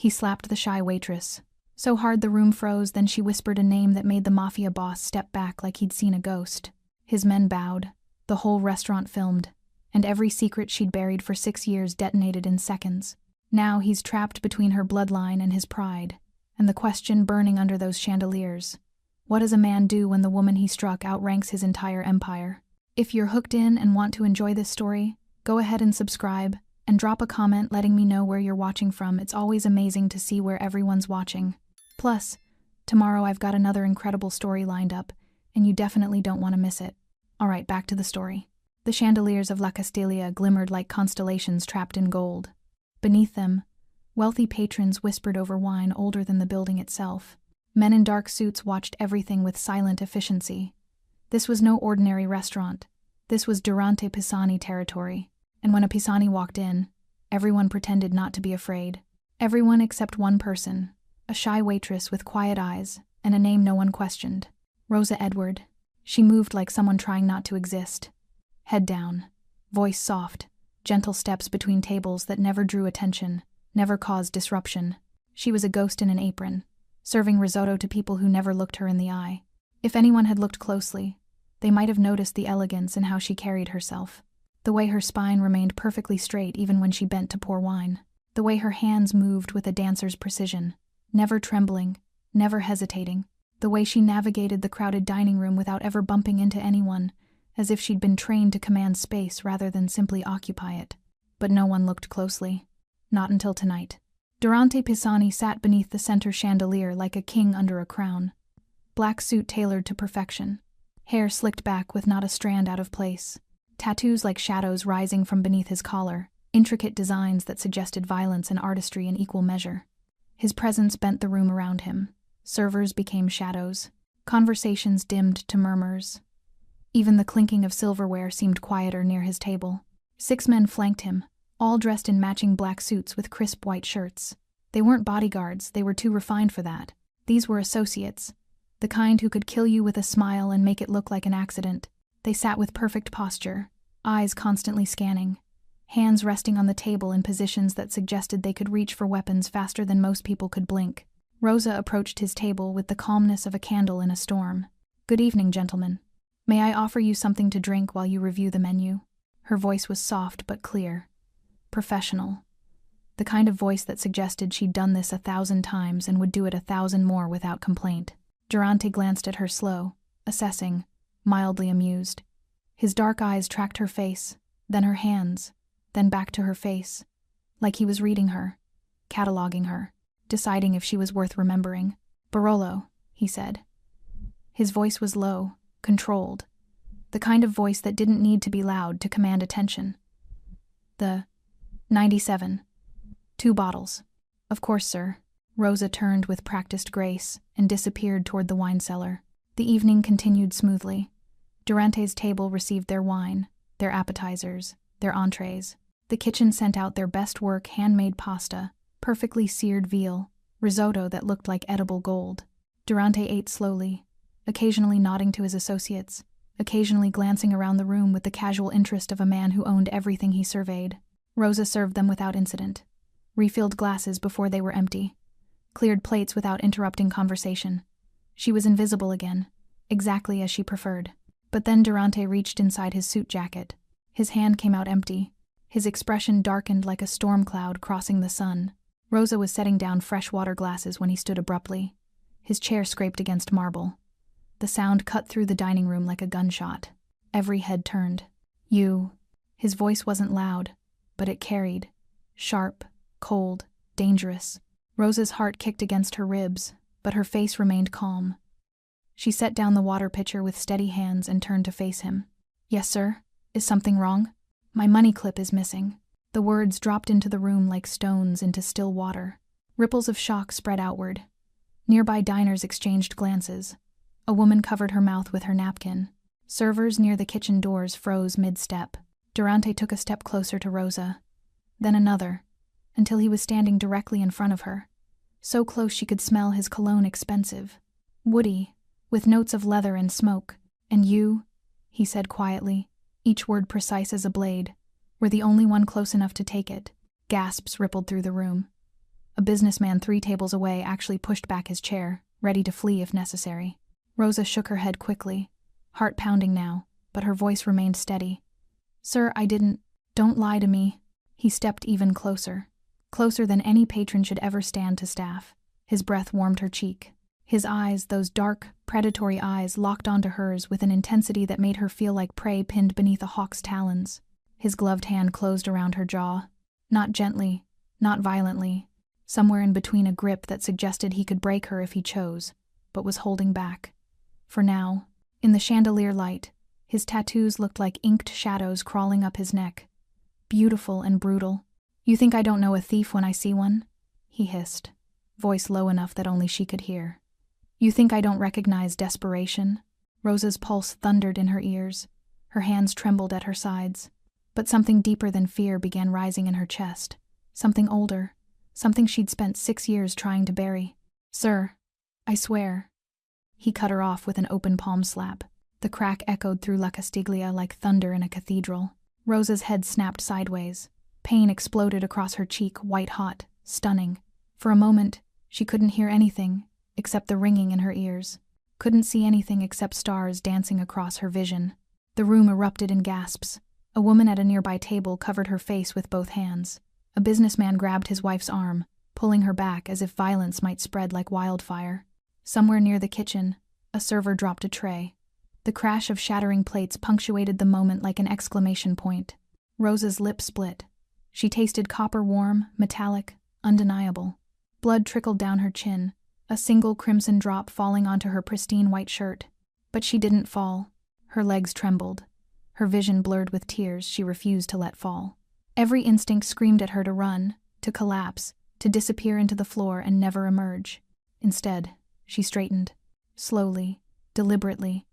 He slapped the shy waitress. So hard the room froze, then she whispered a name that made the Mafia boss step back like he'd seen a ghost. His men bowed. The whole restaurant filmed. And every secret she'd buried for 6 years detonated in seconds. Now he's trapped between her bloodline and his pride. And the question burning under those chandeliers. What does a man do when the woman he struck outranks his entire empire? If you're hooked in and want to enjoy this story, go ahead and subscribe, and drop a comment letting me know where you're watching from. It's always amazing to see where everyone's watching. Plus, tomorrow I've got another incredible story lined up, and you definitely don't want to miss it. Alright, back to the story. The chandeliers of La Castilia glimmered like constellations trapped in gold. Beneath them, wealthy patrons whispered over wine older than the building itself. Men in dark suits watched everything with silent efficiency. This was no ordinary restaurant. This was Durante Pisani territory. And when a Pisani walked in, everyone pretended not to be afraid. Everyone except one person, a shy waitress with quiet eyes and a name no one questioned. Rosa Edward. She moved like someone trying not to exist. Head down, voice soft, gentle steps between tables that never drew attention, never caused disruption. She was a ghost in an apron, serving risotto to people who never looked her in the eye. If anyone had looked closely, they might have noticed the elegance in how she carried herself. The way her spine remained perfectly straight even when she bent to pour wine. The way her hands moved with a dancer's precision, never trembling, never hesitating. The way she navigated the crowded dining room without ever bumping into anyone, as if she'd been trained to command space rather than simply occupy it. But no one looked closely. Not until tonight. Durante Pisani sat beneath the center chandelier like a king under a crown. Black suit tailored to perfection. Hair slicked back with not a strand out of place. Tattoos like shadows rising from beneath his collar. Intricate designs that suggested violence and artistry in equal measure. His presence bent the room around him. Servers became shadows. Conversations dimmed to murmurs. Even the clinking of silverware seemed quieter near his table. 6 men flanked him, all dressed in matching black suits with crisp white shirts. They weren't bodyguards, they were too refined for that. These were associates, the kind who could kill you with a smile and make it look like an accident. They sat with perfect posture, eyes constantly scanning, hands resting on the table in positions that suggested they could reach for weapons faster than most people could blink. Rosa approached his table with the calmness of a candle in a storm. "Good evening, gentlemen. May I offer you something to drink while you review the menu?" Her voice was soft but clear. Professional. The kind of voice that suggested she'd done this 1,000 times and would do it 1,000 more without complaint. Durante glanced at her slow, assessing, mildly amused. His dark eyes tracked her face, then her hands, then back to her face, like he was reading her, cataloging her, deciding if she was worth remembering. "Barolo," he said. His voice was low, controlled, the kind of voice that didn't need to be loud to command attention. "The 97. 2 bottles." "Of course, sir." Rosa turned with practiced grace and disappeared toward the wine cellar. The evening continued smoothly. Durante's table received their wine, their appetizers, their entrees. The kitchen sent out their best work handmade pasta, perfectly seared veal, risotto that looked like edible gold. Durante ate slowly, occasionally nodding to his associates, occasionally glancing around the room with the casual interest of a man who owned everything he surveyed. Rosa served them without incident, refilled glasses before they were empty, cleared plates without interrupting conversation. She was invisible again, exactly as she preferred. But then Durante reached inside his suit jacket. His hand came out empty. His expression darkened like a storm cloud crossing the sun. Rosa was setting down fresh water glasses when he stood abruptly. His chair scraped against marble. The sound cut through the dining room like a gunshot. Every head turned. "You." His voice wasn't loud, but it carried. Sharp, cold, dangerous. Rosa's heart kicked against her ribs, but her face remained calm. She set down the water pitcher with steady hands and turned to face him. "Yes, sir. Is something wrong?" "My money clip is missing." The words dropped into the room like stones into still water. Ripples of shock spread outward. Nearby diners exchanged glances. A woman covered her mouth with her napkin. Servers near the kitchen doors froze mid-step. Durante took a step closer to Rosa, then another, until he was standing directly in front of her. So close she could smell his cologne expensive, woody, with notes of leather and smoke. "And you," he said quietly, each word precise as a blade, were the only one close enough to take it. Gasps rippled through the room. A businessman 3 tables away actually pushed back his chair, ready to flee if necessary. Rosa shook her head quickly, heart pounding now, but her voice remained steady. "Sir, I didn't. Don't lie to me." He stepped even closer. Closer than any patron should ever stand to staff. His breath warmed her cheek. His eyes, those dark, predatory eyes, locked onto hers with an intensity that made her feel like prey pinned beneath a hawk's talons. His gloved hand closed around her jaw. Not gently, not violently. Somewhere in between a grip that suggested he could break her if he chose, but was holding back. For now, in the chandelier light, his tattoos looked like inked shadows crawling up his neck. Beautiful and brutal. "You think I don't know a thief when I see one?" he hissed, voice low enough that only she could hear. "You think I don't recognize desperation?" Rosa's pulse thundered in her ears. Her hands trembled at her sides. But something deeper than fear began rising in her chest. Something older. Something she'd spent 6 years trying to bury. "Sir, I swear." He cut her off with an open palm slap. The crack echoed through La Castiglia like thunder in a cathedral. Rosa's head snapped sideways. Pain exploded across her cheek, white-hot, stunning. For a moment, she couldn't hear anything except the ringing in her ears. Couldn't see anything except stars dancing across her vision. The room erupted in gasps. A woman at a nearby table covered her face with both hands. A businessman grabbed his wife's arm, pulling her back as if violence might spread like wildfire. Somewhere near the kitchen, a server dropped a tray. The crash of shattering plates punctuated the moment like an exclamation point. Rosa's lips split. She tasted copper warm, metallic, undeniable. Blood trickled down her chin, a single crimson drop falling onto her pristine white shirt. But she didn't fall. Her legs trembled. Her vision blurred with tears she refused to let fall. Every instinct screamed at her to run, to collapse, to disappear into the floor and never emerge. Instead, she straightened, slowly, deliberately,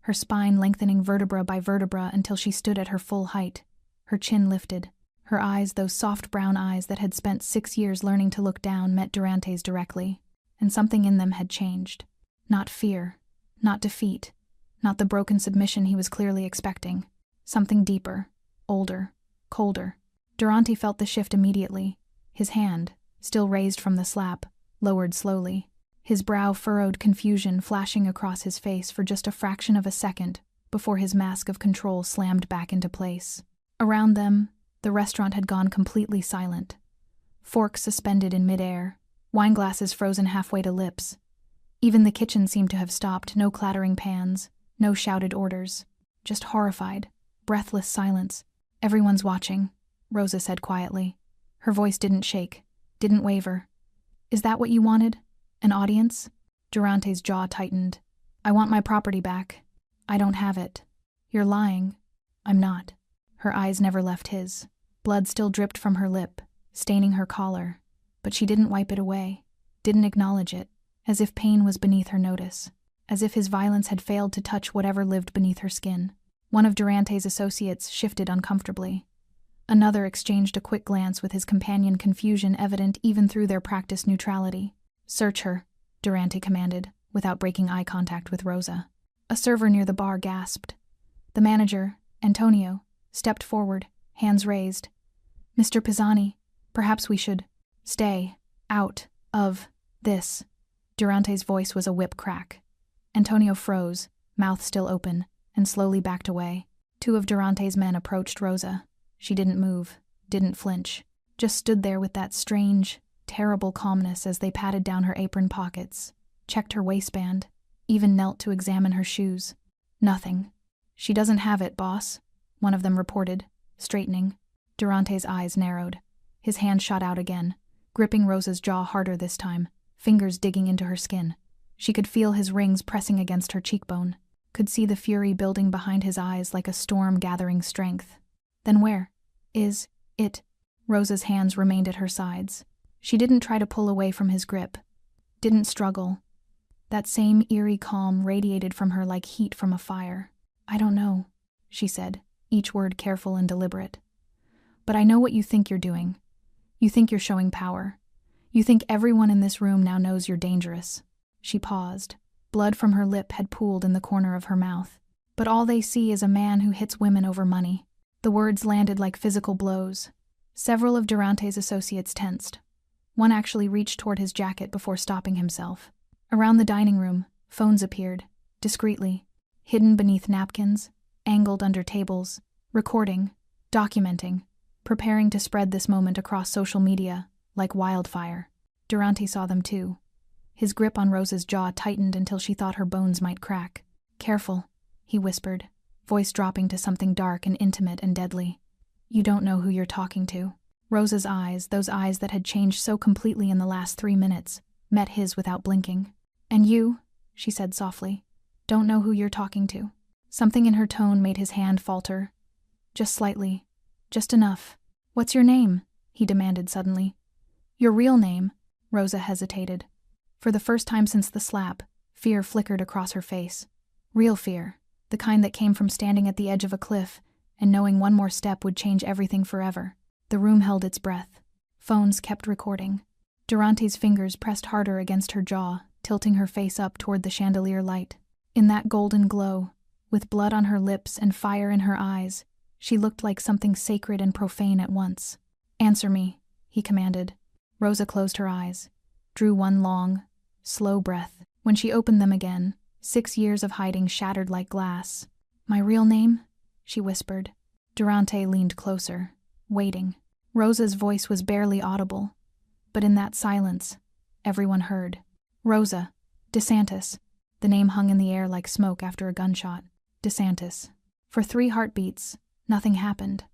her spine lengthening vertebra by vertebra until she stood at her full height. Her chin lifted. Her eyes, those soft brown eyes that had spent 6 years learning to look down, met Durante's directly, and something in them had changed. Not fear, not defeat, not the broken submission he was clearly expecting. Something deeper, older, colder. Durante felt the shift immediately. His hand, still raised from the slap, lowered slowly. His brow furrowed, confusion flashing across his face for just a fraction of a second before his mask of control slammed back into place. Around them, the restaurant had gone completely silent. Forks suspended in midair, wineglasses frozen halfway to lips. Even the kitchen seemed to have stopped, no clattering pans, no shouted orders. Just horrified, breathless silence. "Everyone's watching," Rosa said quietly. Her voice didn't shake, didn't waver. "Is that what you wanted? An audience?" Durante's jaw tightened. "I want my property back. I don't have it." "You're lying." "I'm not." Her eyes never left his. Blood still dripped from her lip, staining her collar, but she didn't wipe it away, didn't acknowledge it, as if pain was beneath her notice, as if his violence had failed to touch whatever lived beneath her skin. One of Durante's associates shifted uncomfortably. Another exchanged a quick glance with his companion, confusion evident even through their practiced neutrality. "Search her," Durante commanded, without breaking eye contact with Rosa. A server near the bar gasped. The manager, Antonio, stepped forward, hands raised. "Mr. Pisani, perhaps we should stay out of this." Durante's voice was a whip crack. Antonio froze, mouth still open, and slowly backed away. 2 of Durante's men approached Rosa. She didn't move, didn't flinch, just stood there with that strange, terrible calmness as they patted down her apron pockets, checked her waistband, even knelt to examine her shoes. "Nothing." "She doesn't have it, boss," one of them reported, straightening. Durante's eyes narrowed. His hand shot out again, gripping Rosa's jaw harder this time, fingers digging into her skin. She could feel his rings pressing against her cheekbone, could see the fury building behind his eyes like a storm gathering strength. "Then where is it?" Rosa's hands remained at her sides. She didn't try to pull away from his grip, didn't struggle. That same eerie calm radiated from her like heat from a fire. "I don't know," she said, each word careful and deliberate. "But I know what you think you're doing. You think you're showing power. You think everyone in this room now knows you're dangerous." She paused. Blood from her lip had pooled in the corner of her mouth. "But all they see is a man who hits women over money." The words landed like physical blows. Several of Durante's associates tensed. One actually reached toward his jacket before stopping himself. Around the dining room, phones appeared, discreetly, hidden beneath napkins, angled under tables, recording, documenting, preparing to spread this moment across social media, like wildfire. Durante saw them too. His grip on Rosa's jaw tightened until she thought her bones might crack. "Careful," he whispered, voice dropping to something dark and intimate and deadly. "You don't know who you're talking to." Rosa's eyes, those eyes that had changed so completely in the last 3 minutes, met his without blinking. "And you," she said softly, "don't know who you're talking to." Something in her tone made his hand falter. "Just slightly. Just enough." "What's your name?" he demanded suddenly. "Your real name?" Rosa hesitated. For the first time since the slap, fear flickered across her face. Real fear, the kind that came from standing at the edge of a cliff and knowing one more step would change everything forever. The room held its breath. Phones kept recording. Durante's fingers pressed harder against her jaw, tilting her face up toward the chandelier light. In that golden glow, with blood on her lips and fire in her eyes, she looked like something sacred and profane at once. "Answer me," he commanded. Rosa closed her eyes, drew one long, slow breath. When she opened them again, 6 years of hiding shattered like glass. "My real name?" she whispered. Durante leaned closer, waiting. Rosa's voice was barely audible, but in that silence, everyone heard. "Rosa. DeSantis." The name hung in the air like smoke after a gunshot. DeSantis. For 3 heartbeats, nothing happened.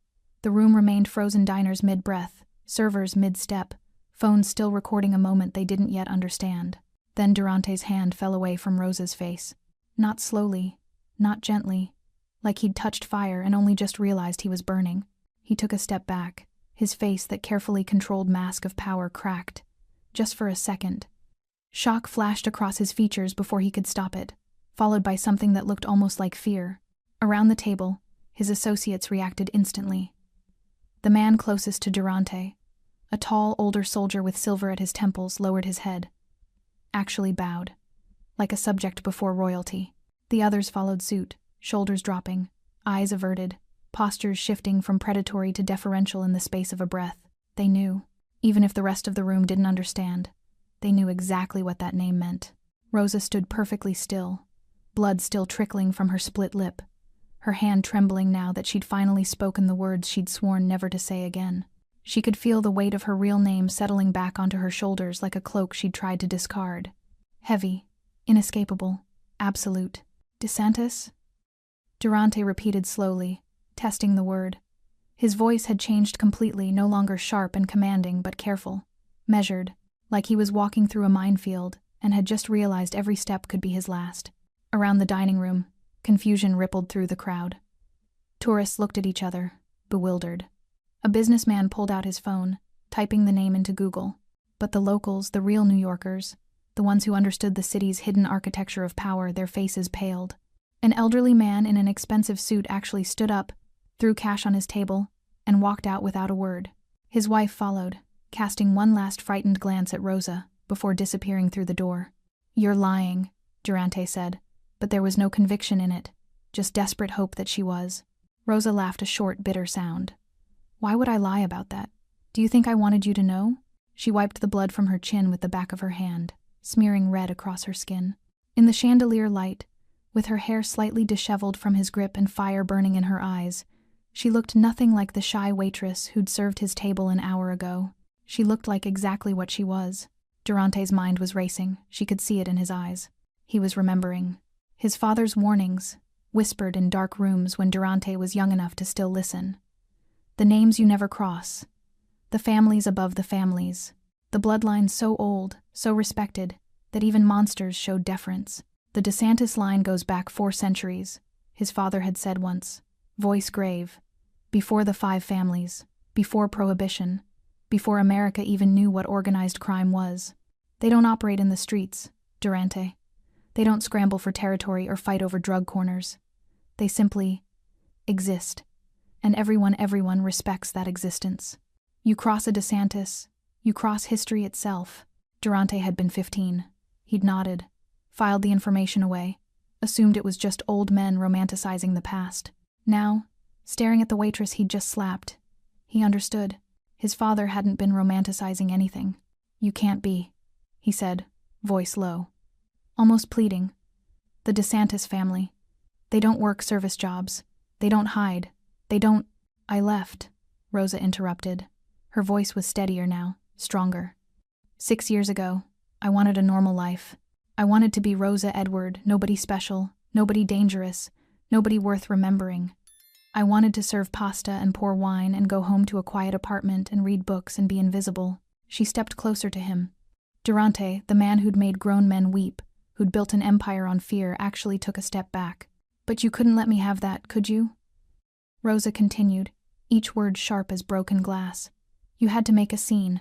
The room remained frozen, diners mid-breath, servers mid-step, phones still recording a moment they didn't yet understand. Then Durante's hand fell away from Rosa's face. Not slowly, not gently, like he'd touched fire and only just realized he was burning. He took a step back, his face, that carefully controlled mask of power, cracked. Just for a second. Shock flashed across his features before he could stop it, followed by something that looked almost like fear. Around the table, his associates reacted instantly. The man closest to Durante, a tall, older soldier with silver at his temples, lowered his head. Actually bowed, like a subject before royalty. The others followed suit, shoulders dropping, eyes averted, postures shifting from predatory to deferential in the space of a breath. They knew, even if the rest of the room didn't understand, they knew exactly what that name meant. Rosa stood perfectly still, blood still trickling from her split lip, her hand trembling now that she'd finally spoken the words she'd sworn never to say again. She could feel the weight of her real name settling back onto her shoulders like a cloak she'd tried to discard. Heavy, inescapable, absolute. "DeSantis?" Durante repeated slowly, testing the word. His voice had changed completely, no longer sharp and commanding, but careful, measured, like he was walking through a minefield and had just realized every step could be his last. Around the dining room, confusion rippled through the crowd. Tourists looked at each other, bewildered. A businessman pulled out his phone, typing the name into Google. But the locals, the real New Yorkers, the ones who understood the city's hidden architecture of power, their faces paled. An elderly man in an expensive suit actually stood up, threw cash on his table, and walked out without a word. His wife followed, casting one last frightened glance at Rosa before disappearing through the door. "You're lying," Durante said, but there was no conviction in it, just desperate hope that she was. Rosa laughed a short, bitter sound. "Why would I lie about that? Do you think I wanted you to know?" She wiped the blood from her chin with the back of her hand, smearing red across her skin. In the chandelier light, with her hair slightly disheveled from his grip and fire burning in her eyes, she looked nothing like the shy waitress who'd served his table an hour ago. She looked like exactly what she was. Durante's mind was racing. She could see it in his eyes. He was remembering. His father's warnings, whispered in dark rooms when Durante was young enough to still listen. The names you never cross. The families above the families. The bloodlines so old, so respected, that even monsters showed deference. "The DeSantis line goes back 4 centuries, his father had said once, voice grave. Before the 5 families, before Prohibition, before America even knew what organized crime was. They don't operate in the streets, Durante. They don't scramble for territory or fight over drug corners. They simply exist. And everyone respects that existence. You cross a DeSantis, you cross history itself." Durante had been 15. He'd nodded, filed the information away, assumed it was just old men romanticizing the past. Now, staring at the waitress he'd just slapped, he understood. His father hadn't been romanticizing anything. You can't be, he said, voice low, almost pleading. The DeSantis family. They don't work service jobs. They don't hide. They don't— I left, Rosa interrupted. Her voice was steadier now, stronger. 6 years ago, I wanted a normal life. I wanted to be Rosa Edward, nobody special, nobody dangerous, nobody worth remembering. I wanted to serve pasta and pour wine and go home to a quiet apartment and read books and be invisible. She stepped closer to him. Durante, the man who'd made grown men weep, who'd built an empire on fear, actually took a step back. But you couldn't let me have that, could you? Rosa continued, each word sharp as broken glass. You had to make a scene,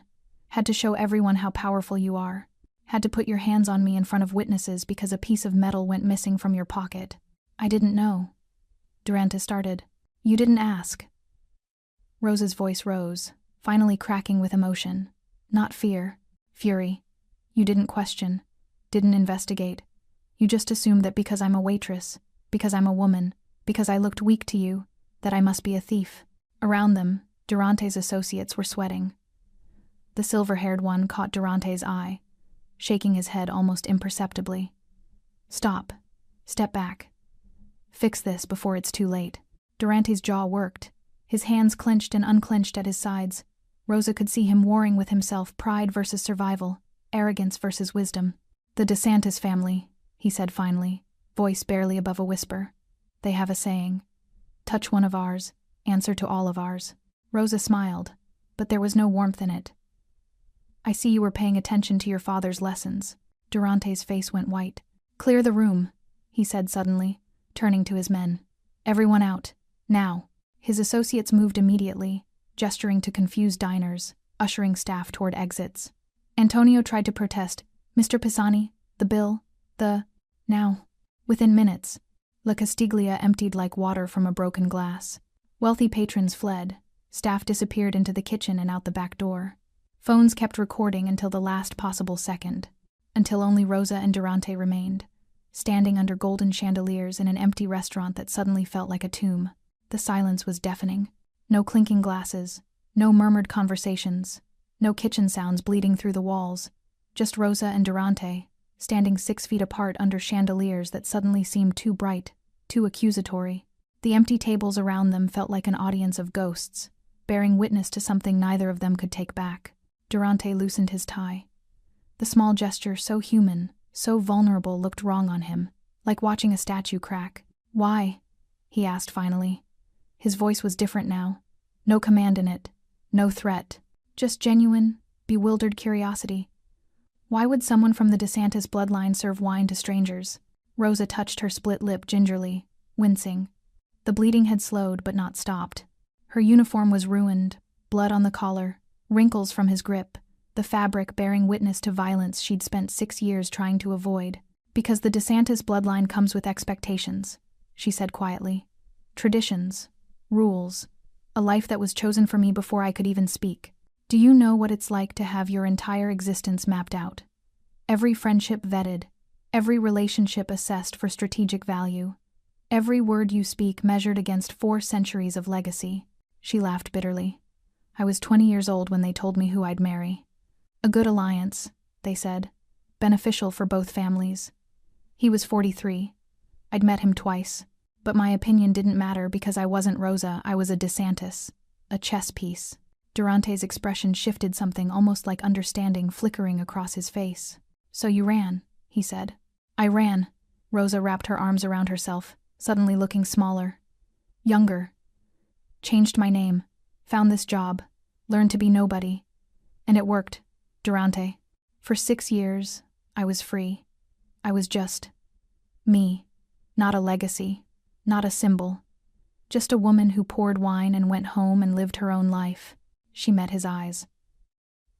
had to show everyone how powerful you are, had to put your hands on me in front of witnesses because a piece of metal went missing from your pocket. I didn't know. Durante started. You didn't ask. Rosa's voice rose, finally cracking with emotion. Not fear, fury. You didn't question, didn't investigate. You just assumed that because I'm a waitress, because I'm a woman, because I looked weak to you, that I must be a thief. Around them, Durante's associates were sweating. The silver-haired one caught Durante's eye, shaking his head almost imperceptibly. Stop. Step back. Fix this before it's too late. Durante's jaw worked. His hands clenched and unclenched at his sides. Rosa could see him warring with himself, pride versus survival, arrogance versus wisdom. The DeSantis family, he said finally, voice barely above a whisper. They have a saying. Touch one of ours, answer to all of ours. Rosa smiled, but there was no warmth in it. I see you were paying attention to your father's lessons. Durante's face went white. Clear the room, he said suddenly, turning to his men. Everyone out, now. His associates moved immediately, gesturing to confused diners, ushering staff toward exits. Antonio tried to protest. Mr. Pisani, the bill, now. Within minutes, La Castiglia emptied like water from a broken glass. Wealthy patrons fled. Staff disappeared into the kitchen and out the back door. Phones kept recording until the last possible second, until only Rosa and Durante remained, standing under golden chandeliers in an empty restaurant that suddenly felt like a tomb. The silence was deafening. No clinking glasses, no murmured conversations, no kitchen sounds bleeding through the walls, just Rosa and Durante, standing 6 feet apart under chandeliers that suddenly seemed too bright, too accusatory. The empty tables around them felt like an audience of ghosts, bearing witness to something neither of them could take back. Durante loosened his tie. The small gesture, so human, so vulnerable, looked wrong on him, like watching a statue crack. Why? He asked finally. His voice was different now. No command in it, no threat, just genuine, bewildered curiosity. Why would someone from the DeSantis bloodline serve wine to strangers? Rosa touched her split lip gingerly, wincing. The bleeding had slowed but not stopped. Her uniform was ruined, blood on the collar, wrinkles from his grip, the fabric bearing witness to violence she'd spent 6 years trying to avoid. Because the DeSantis bloodline comes with expectations, she said quietly. Traditions, rules, a life that was chosen for me before I could even speak. Do you know what it's like to have your entire existence mapped out? Every friendship vetted, every relationship assessed for strategic value, every word you speak measured against 4 centuries of legacy. She laughed bitterly. I was 20 years old when they told me who I'd marry. A good alliance, they said, beneficial for both families. He was 43. I'd met him twice, but my opinion didn't matter because I wasn't Rosa, I was a DeSantis, a chess piece. Durante's expression shifted, something almost like understanding flickering across his face. So you ran, he said. I ran. Rosa wrapped her arms around herself, suddenly looking smaller. Younger. Changed my name. Found this job. Learned to be nobody. And it worked, Durante. For 6 years, I was free. I was just me. Not a legacy. Not a symbol. Just a woman who poured wine and went home and lived her own life. She met his eyes.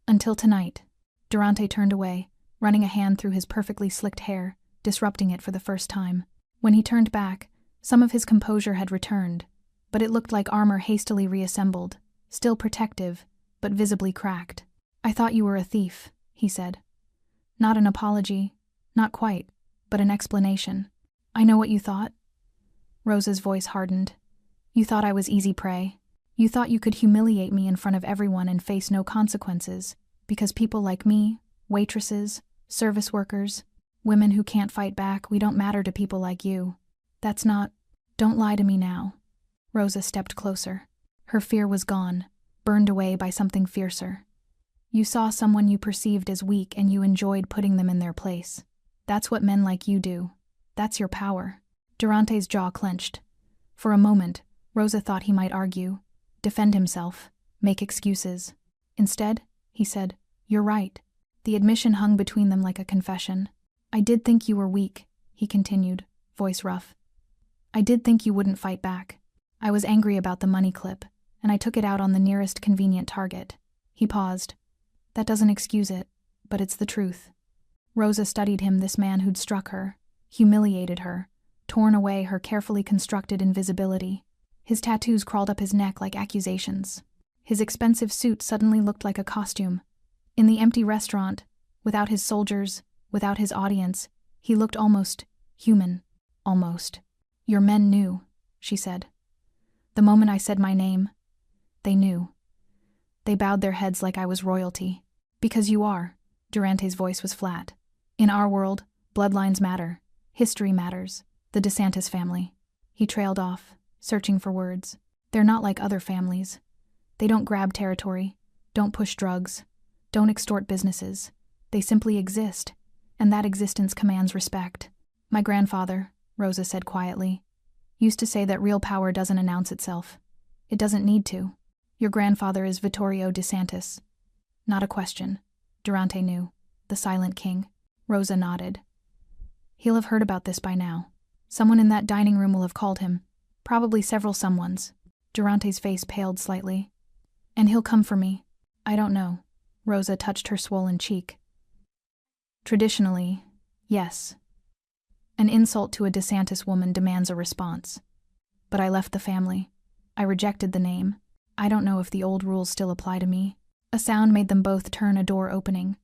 Until tonight. Durante turned away, running a hand through his perfectly slicked hair, disrupting it for the first time. When he turned back, some of his composure had returned, but it looked like armor hastily reassembled, still protective, but visibly cracked. I thought you were a thief, he said. Not an apology, not quite, but an explanation. I know what you thought. Rosa's voice hardened. You thought I was easy prey. You thought you could humiliate me in front of everyone and face no consequences. Because people like me, waitresses, service workers, women who can't fight back, we don't matter to people like you. That's not... Don't lie to me now. Rosa stepped closer. Her fear was gone, burned away by something fiercer. You saw someone you perceived as weak and you enjoyed putting them in their place. That's what men like you do. That's your power. Durante's jaw clenched. For a moment, Rosa thought he might argue, defend himself, make excuses. Instead, he said, "You're right." The admission hung between them like a confession. "I did think you were weak," he continued, voice rough. "I did think you wouldn't fight back. I was angry about the money clip, and I took it out on the nearest convenient target." He paused. "That doesn't excuse it, but it's the truth." Rosa studied him, this man who'd struck her, humiliated her, torn away her carefully constructed invisibility. His tattoos crawled up his neck like accusations. His expensive suit suddenly looked like a costume. In the empty restaurant, without his soldiers, without his audience, he looked almost human. Almost. "Your men knew," she said. "The moment I said my name, they knew. They bowed their heads like I was royalty. Because you are." Durante's voice was flat. "In our world, bloodlines matter. History matters. The DeSantis family." He trailed off, searching for words. "They're not like other families. They don't grab territory, don't push drugs, don't extort businesses. They simply exist, and that existence commands respect. My grandfather," Rosa said quietly, "used to say that real power doesn't announce itself. It doesn't need to. Your grandfather is Vittorio DeSantis." Not a question. Durante knew. The silent king. Rosa nodded. "He'll have heard about this by now. Someone in that dining room will have called him. Probably several someones." Durante's face paled slightly. "And he'll come for me." "I don't know." Rosa touched her swollen cheek. "Traditionally, yes. An insult to a DeSantis woman demands a response. But I left the family. I rejected the name. I don't know if the old rules still apply to me." A sound made them both turn, a door opening.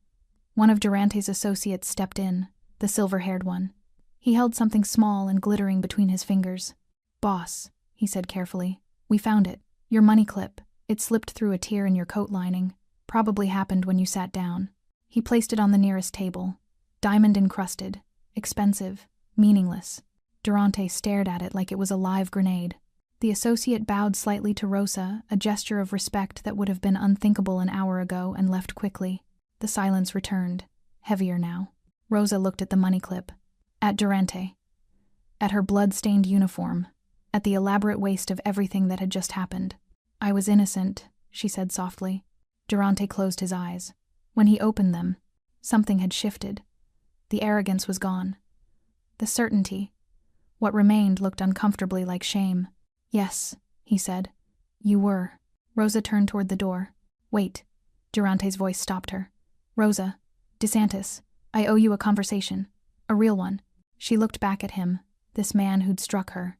One of Durante's associates stepped in, the silver-haired one. He held something small and glittering between his fingers. "Boss," he said carefully, "we found it. Your money clip. It slipped through a tear in your coat lining. Probably happened when you sat down." He placed it on the nearest table. Diamond-encrusted, expensive, meaningless. Durante stared at it like it was a live grenade. The associate bowed slightly to Rosa, a gesture of respect that would have been unthinkable an hour ago, and left quickly. The silence returned, heavier now. Rosa looked at the money clip. At Durante. At her blood-stained uniform. At the elaborate waste of everything that had just happened. "I was innocent," she said softly. Durante closed his eyes. When he opened them, something had shifted. The arrogance was gone. The certainty. What remained looked uncomfortably like shame. "Yes," he said. "You were." Rosa turned toward the door. "Wait." Durante's voice stopped her. "Rosa, DeSantis, I owe you a conversation. A real one." She looked back at him, this man who'd struck her.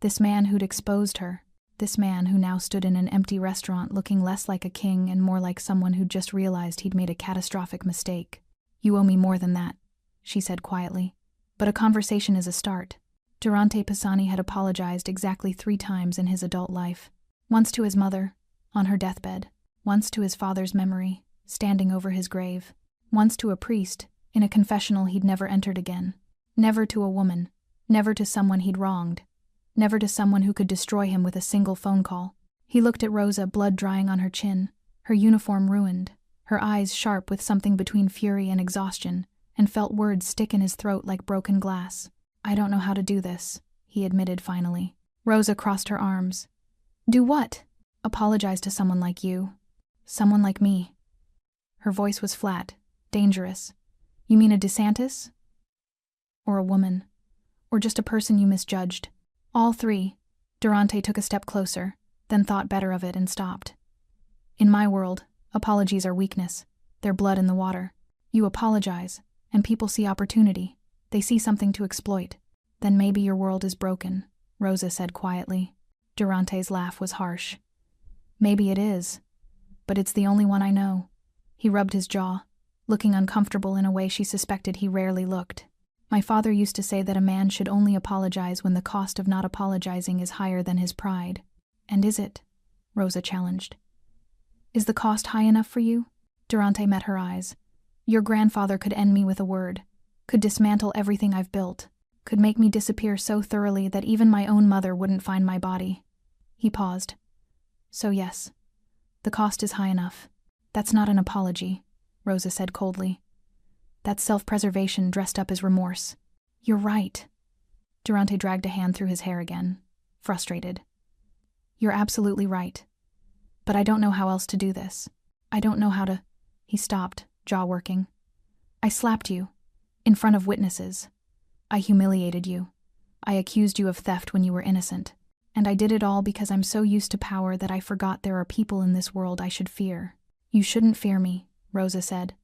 This man who'd exposed her. This man who now stood in an empty restaurant looking less like a king and more like someone who'd just realized he'd made a catastrophic mistake. "You owe me more than that," she said quietly. "But a conversation is a start." Durante Pisani had apologized exactly 3 times in his adult life. Once to his mother, on her deathbed. Once to his father's memory, standing over his grave. Once to a priest, in a confessional he'd never entered again. Never to a woman. Never to someone he'd wronged. Never to someone who could destroy him with a single phone call. He looked at Rosa, blood drying on her chin, her uniform ruined, her eyes sharp with something between fury and exhaustion, and felt words stick in his throat like broken glass. "I don't know how to do this," he admitted finally. Rosa crossed her arms. "Do what?" "Apologize to someone like you. Someone like me." Her voice was flat, dangerous. "You mean a DeSantis? Or a woman? Or just a person you misjudged?" "All 3. Durante took a step closer, then thought better of it and stopped. "In my world, apologies are weakness. They're blood in the water. You apologize, and people see opportunity. They see something to exploit. Then maybe your world is broken," Rosa said quietly. Durante's laugh was harsh. "Maybe it is. But it's the only one I know." He rubbed his jaw, looking uncomfortable in a way she suspected he rarely looked. "My father used to say that a man should only apologize when the cost of not apologizing is higher than his pride." "And is it?" Rosa challenged. "Is the cost high enough for you?" Durante met her eyes. Your grandfather could end me with a word, could dismantle everything I've built, could make me disappear so thoroughly that even my own mother wouldn't find my body. He paused. So yes, the cost is high enough. That's not an apology, Rosa said coldly. That's self-preservation dressed up as remorse. You're right. Durante dragged a hand through his hair again, frustrated. You're absolutely right. But I don't know how else to do this. I don't know how to... He stopped, jaw working. I slapped you, in front of witnesses. I humiliated you. I accused you of theft when you were innocent. And I did it all because I'm so used to power that I forgot there are people in this world I should fear. You shouldn't fear me, Rosa said.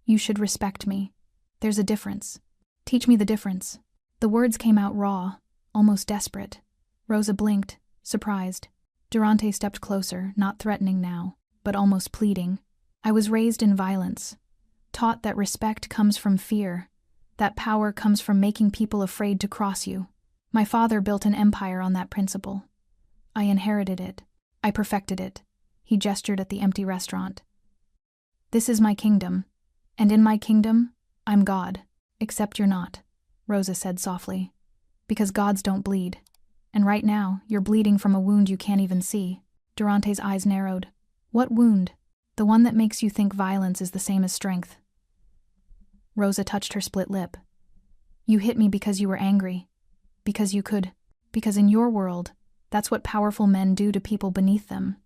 You should respect me. There's a difference. Teach me the difference. The words came out raw, almost desperate. Rosa blinked, surprised. Durante stepped closer, not threatening now, but almost pleading. I was raised in violence, taught that respect comes from fear, that power comes from making people afraid to cross you. My father built an empire on that principle. I inherited it. I perfected it. He gestured at the empty restaurant. This is my kingdom, and in my kingdom, I'm God. Except you're not, Rosa said softly. Because gods don't bleed. And right now, you're bleeding from a wound you can't even see. Durante's eyes narrowed. What wound? The one that makes you think violence is the same as strength. Rosa touched her split lip. You hit me because you were angry. Because you could. Because in your world, that's what powerful men do to people beneath them.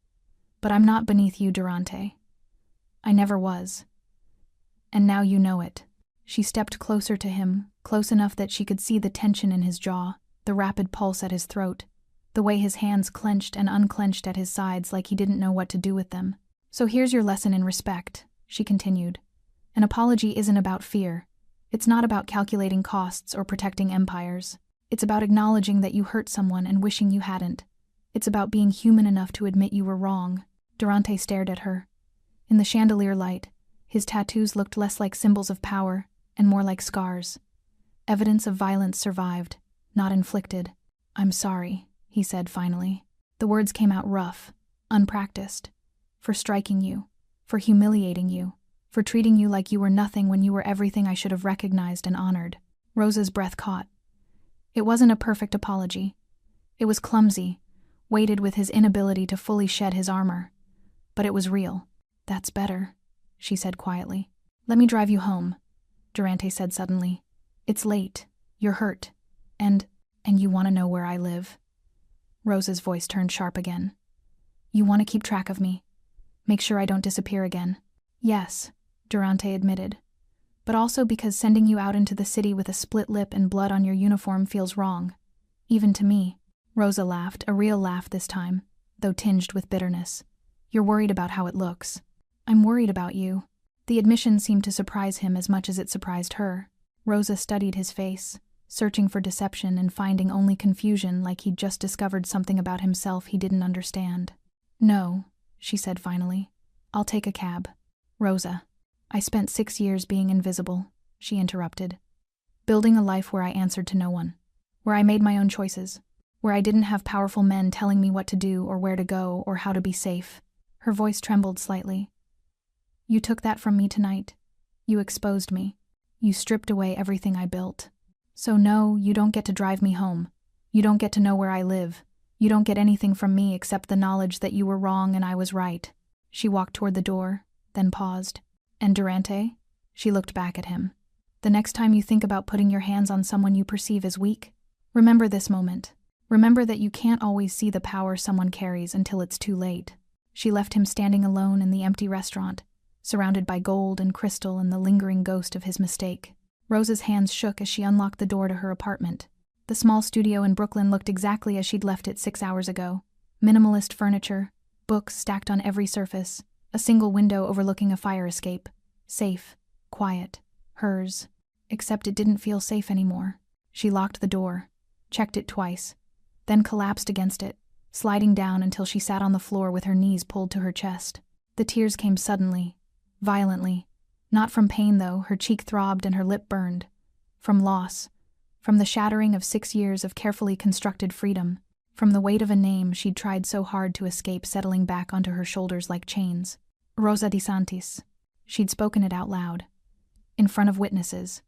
But I'm not beneath you, Durante. I never was. And now you know it. She stepped closer to him, close enough that she could see the tension in his jaw, the rapid pulse at his throat, the way his hands clenched and unclenched at his sides like he didn't know what to do with them. So here's your lesson in respect, she continued. An apology isn't about fear. It's not about calculating costs or protecting empires. It's about acknowledging that you hurt someone and wishing you hadn't. It's about being human enough to admit you were wrong. Durante stared at her. In the chandelier light, his tattoos looked less like symbols of power and more like scars. Evidence of violence survived, not inflicted. I'm sorry, he said finally. The words came out rough, unpracticed. For striking you, for humiliating you, for treating you like you were nothing when you were everything I should have recognized and honored. Rosa's breath caught. It wasn't a perfect apology. It was clumsy, weighted with his inability to fully shed his armor. But it was real. That's better, she said quietly. Let me drive you home, Durante said suddenly. It's late. You're hurt. And you want to know where I live? Rosa's voice turned sharp again. You want to keep track of me? Make sure I don't disappear again. Yes, Durante admitted. But also because sending you out into the city with a split lip and blood on your uniform feels wrong. Even to me. Rosa laughed, a real laugh this time, though tinged with bitterness. You're worried about how it looks. I'm worried about you. The admission seemed to surprise him as much as it surprised her. Rosa studied his face, searching for deception and finding only confusion like he'd just discovered something about himself he didn't understand. No, she said finally. I'll take a cab. Rosa, I spent 6 years being invisible, she interrupted. Building a life where I answered to no one. Where I made my own choices. Where I didn't have powerful men telling me what to do or where to go or how to be safe. Her voice trembled slightly. You took that from me tonight. You exposed me. You stripped away everything I built. So no, you don't get to drive me home. You don't get to know where I live. You don't get anything from me except the knowledge that you were wrong and I was right. She walked toward the door, then paused. And Durante? She looked back at him. The next time you think about putting your hands on someone you perceive as weak, remember this moment. Remember that you can't always see the power someone carries until it's too late. She left him standing alone in the empty restaurant, surrounded by gold and crystal and the lingering ghost of his mistake. Rosa's hands shook as she unlocked the door to her apartment. The small studio in Brooklyn looked exactly as she'd left it 6 hours ago. Minimalist furniture, books stacked on every surface, a single window overlooking a fire escape. Safe, quiet, hers. Except it didn't feel safe anymore. She locked the door, checked it twice, then collapsed against it, sliding down until she sat on the floor with her knees pulled to her chest. The tears came suddenly, violently. Not from pain, though. Her cheek throbbed and her lip burned. From loss. From the shattering of 6 years of carefully constructed freedom. From the weight of a name she'd tried so hard to escape settling back onto her shoulders like chains. Rosa de Santis. She'd spoken it out loud. In front of witnesses.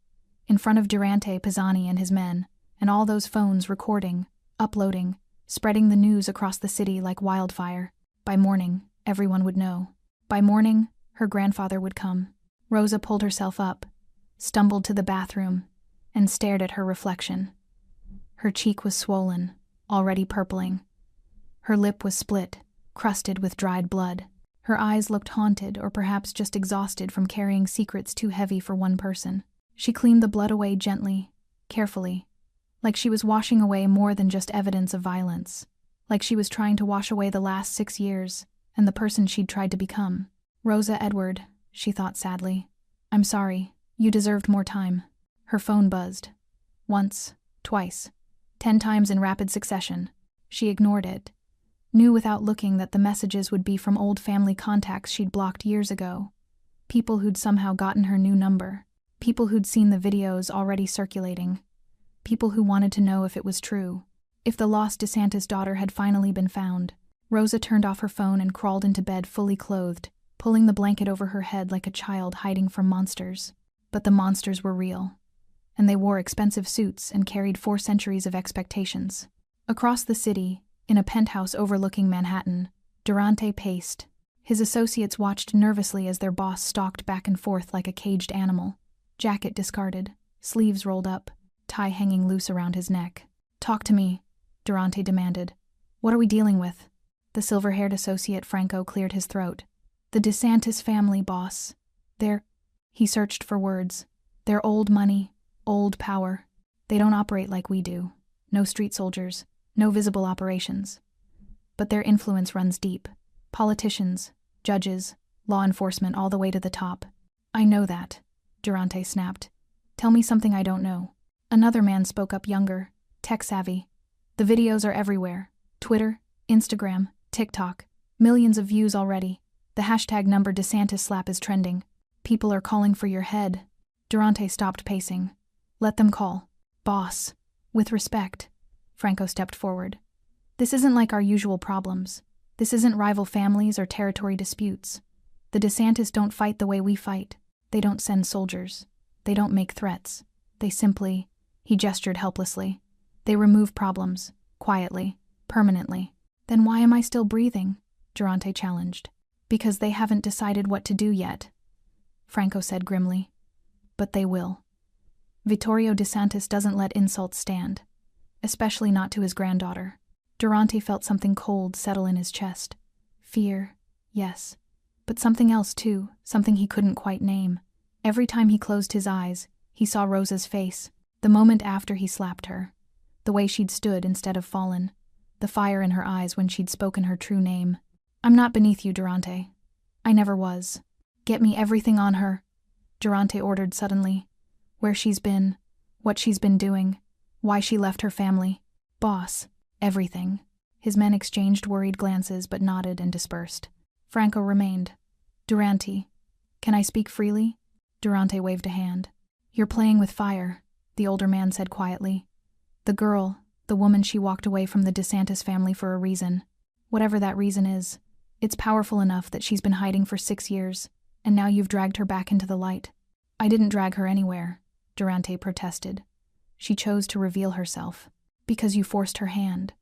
In front of Durante Pisani and his men, and all those phones recording, uploading, spreading the news across the city like wildfire. By morning, everyone would know. By morning, her grandfather would come. Rosa pulled herself up, stumbled to the bathroom, and stared at her reflection. Her cheek was swollen, already purpling. Her lip was split, crusted with dried blood. Her eyes looked haunted or perhaps just exhausted from carrying secrets too heavy for one person. She cleaned the blood away gently, carefully, like she was washing away more than just evidence of violence, like she was trying to wash away the last 6 years and the person she'd tried to become. Rosa Edward, she thought sadly. I'm sorry, you deserved more time. Her phone buzzed. Once, twice, 10 times in rapid succession. She ignored it, knew without looking that the messages would be from old family contacts she'd blocked years ago. People who'd somehow gotten her new number. People who'd seen the videos already circulating. People who wanted to know if it was true. If the lost DeSantis daughter had finally been found. Rosa turned off her phone and crawled into bed fully clothed, pulling the blanket over her head like a child hiding from monsters. But the monsters were real. And they wore expensive suits and carried 4 centuries of expectations. Across the city, in a penthouse overlooking Manhattan, Durante paced. His associates watched nervously as their boss stalked back and forth like a caged animal. Jacket discarded, sleeves rolled up, tie hanging loose around his neck. Talk to me, Durante demanded. What are we dealing with? The silver-haired associate Franco cleared his throat. The DeSantis family, boss. He searched for words. They're old money, old power. They don't operate like we do. No street soldiers. No visible operations. But their influence runs deep. Politicians, judges, law enforcement, all the way to the top. I know that, Durante snapped. Tell me something I don't know. Another man spoke up, younger, tech-savvy. The videos are everywhere. Twitter, Instagram, TikTok. Millions of views already. The hashtag number DeSantis slap is trending. People are calling for your head. Durante stopped pacing. Let them call. Boss. With respect. Franco stepped forward. This isn't like our usual problems. This isn't rival families or territory disputes. The DeSantis don't fight the way we fight. They don't send soldiers. They don't make threats. They simply, he gestured helplessly. They remove problems, quietly, permanently. Then why am I still breathing? Durante challenged. Because they haven't decided what to do yet, Franco said grimly. But they will. Vittorio DeSantis doesn't let insults stand. Especially not to his granddaughter. Durante felt something cold settle in his chest. Fear, yes. But something else too, something he couldn't quite name. Every time he closed his eyes, he saw Rosa's face, the moment after he slapped her. The way she'd stood instead of fallen. The fire in her eyes when she'd spoken her true name. I'm not beneath you, Durante. I never was. Get me everything on her, Durante ordered suddenly. Where she's been, what she's been doing. Why she left her family. Boss. Everything. His men exchanged worried glances but nodded and dispersed. Franco remained. Durante. Can I speak freely? Durante waved a hand. You're playing with fire, the older man said quietly. The girl, the woman, she walked away from the DeSantis family for a reason. Whatever that reason is, it's powerful enough that she's been hiding for 6 years, and now you've dragged her back into the light. I didn't drag her anywhere, Durante protested. She chose to reveal herself. Because you forced her hand.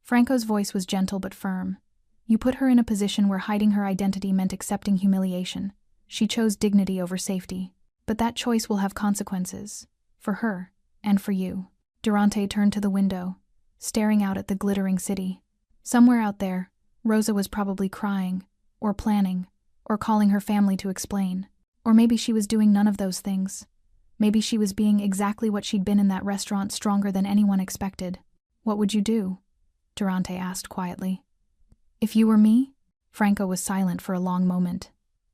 Franco's voice was gentle but firm. You put her in a position where hiding her identity meant accepting humiliation. She chose dignity over safety. But that choice will have consequences. For her, and for you. Durante turned to the window, staring out at the glittering city. Somewhere out there, Rosa was probably crying, or planning, or calling her family to explain. Or maybe she was doing none of those things. Maybe she was being exactly what she'd been in that restaurant, stronger than anyone expected. What would you do? Durante asked quietly. If you were me? Franco was silent for a long moment.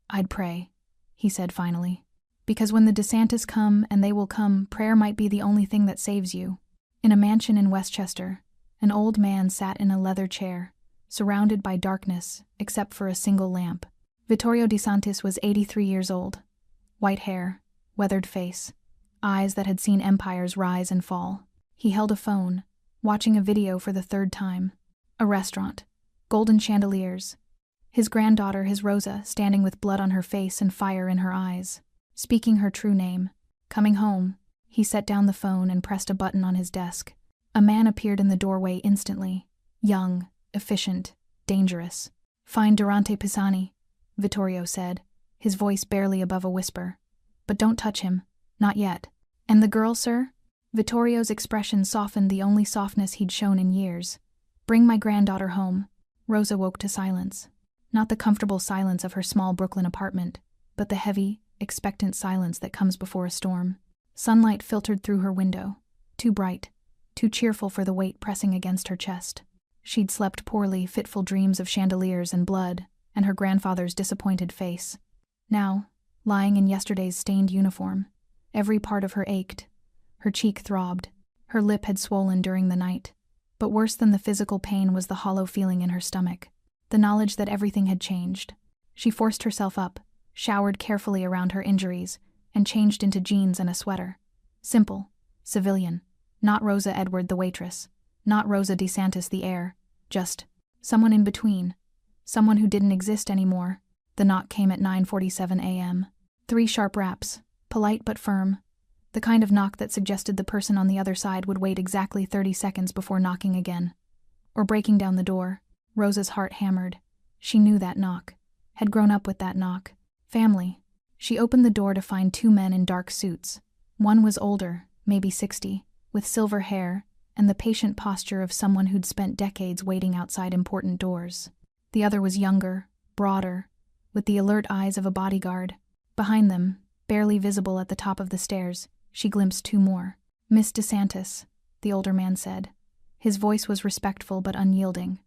I'd pray, he said finally. Because when the DeSantis come, and they will come, prayer might be the only thing that saves you. In a mansion in Westchester, an old man sat in a leather chair, surrounded by darkness, except for a single lamp. Vittorio DeSantis was 83 years old. White hair, weathered face, eyes that had seen empires rise and fall. He held a phone, watching a video for the 3rd time. A restaurant. Golden chandeliers. His granddaughter, his Rosa, standing with blood on her face and fire in her eyes. Speaking her true name. Coming home. He set down the phone and pressed a button on his desk. A man appeared in the doorway instantly. Young, efficient, dangerous. "Find Durante Pisani," Vittorio said, his voice barely above a whisper. "But don't touch him. Not yet." "And the girl, sir?" Vittorio's expression softened, the only softness he'd shown in years. "Bring my granddaughter home." Rosa woke to silence. Not the comfortable silence of her small Brooklyn apartment, but the heavy, expectant silence that comes before a storm. Sunlight filtered through her window. Too bright, too cheerful for the weight pressing against her chest. She'd slept poorly, fitful dreams of chandeliers and blood, and her grandfather's disappointed face. Now, lying in yesterday's stained uniform, every part of her ached. Her cheek throbbed. Her lip had swollen during the night. But worse than the physical pain was the hollow feeling in her stomach. The knowledge that everything had changed. She forced herself up, showered carefully around her injuries, and changed into jeans and a sweater. Simple, civilian. Not Rosa Edward the waitress. Not Rosa DeSantis the heir. Just someone in between. Someone who didn't exist anymore. The knock came at 9:47 a.m. 3 sharp raps, polite but firm. The kind of knock that suggested the person on the other side would wait exactly 30 seconds before knocking again. Or breaking down the door. Rosa's heart hammered. She knew that knock. Had grown up with that knock. Family. She opened the door to find 2 men in dark suits. One was older, maybe 60, with silver hair, and the patient posture of someone who'd spent decades waiting outside important doors. The other was younger, broader, with the alert eyes of a bodyguard. Behind them, barely visible at the top of the stairs, she glimpsed 2 more. "Miss DeSantis," the older man said. His voice was respectful but unyielding.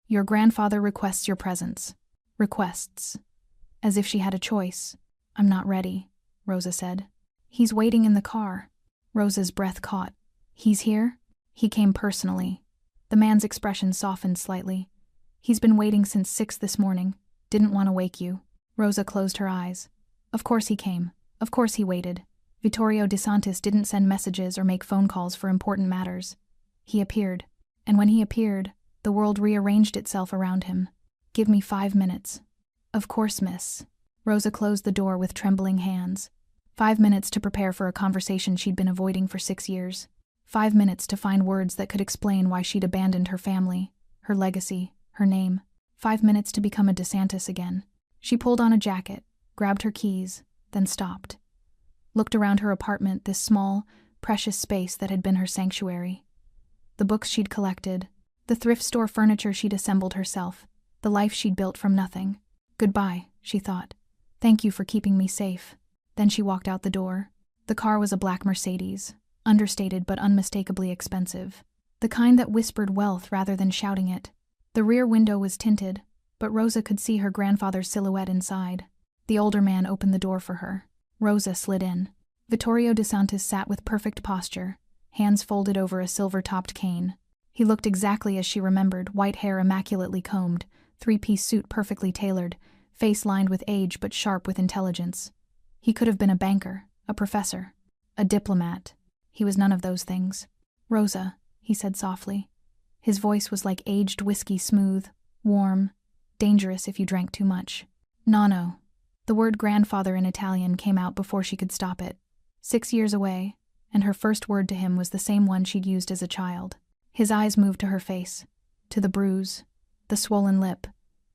"Your grandfather requests your presence." Requests. As if she had a choice. "I'm not ready," Rosa said. "He's waiting in the car." Rosa's breath caught. "He's here?" He came personally. The man's expression softened slightly. "He's been waiting since 6 this morning. Didn't want to wake you." Rosa closed her eyes. Of course he came. Of course he waited. Vittorio DeSantis didn't send messages or make phone calls for important matters. He appeared. And when he appeared, the world rearranged itself around him. "Give me 5 minutes." "Of course, miss." Rosa closed the door with trembling hands. 5 minutes to prepare for a conversation she'd been avoiding for 6 years. 5 minutes to find words that could explain why she'd abandoned her family, her legacy, her name. 5 minutes to become a DeSantis again. She pulled on a jacket, grabbed her keys, then stopped. Looked around her apartment, this small, precious space that had been her sanctuary. The books she'd collected, the thrift store furniture she'd assembled herself, the life she'd built from nothing. "Goodbye," she thought. "Thank you for keeping me safe." Then she walked out the door. The car was a black Mercedes, understated but unmistakably expensive. The kind that whispered wealth rather than shouting it. The rear window was tinted, but Rosa could see her grandfather's silhouette inside. The older man opened the door for her. Rosa slid in. Vittorio DeSantis sat with perfect posture, hands folded over a silver-topped cane. He looked exactly as she remembered, white hair immaculately combed, 3-piece suit perfectly tailored, face lined with age but sharp with intelligence. He could have been a banker, a professor, a diplomat. He was none of those things. "Rosa," he said softly. His voice was like aged whiskey, smooth, warm, dangerous if you drank too much. "Nonno." The word grandfather in Italian came out before she could stop it. 6 years away, and her first word to him was the same one she'd used as a child. His eyes moved to her face, to the bruise, the swollen lip.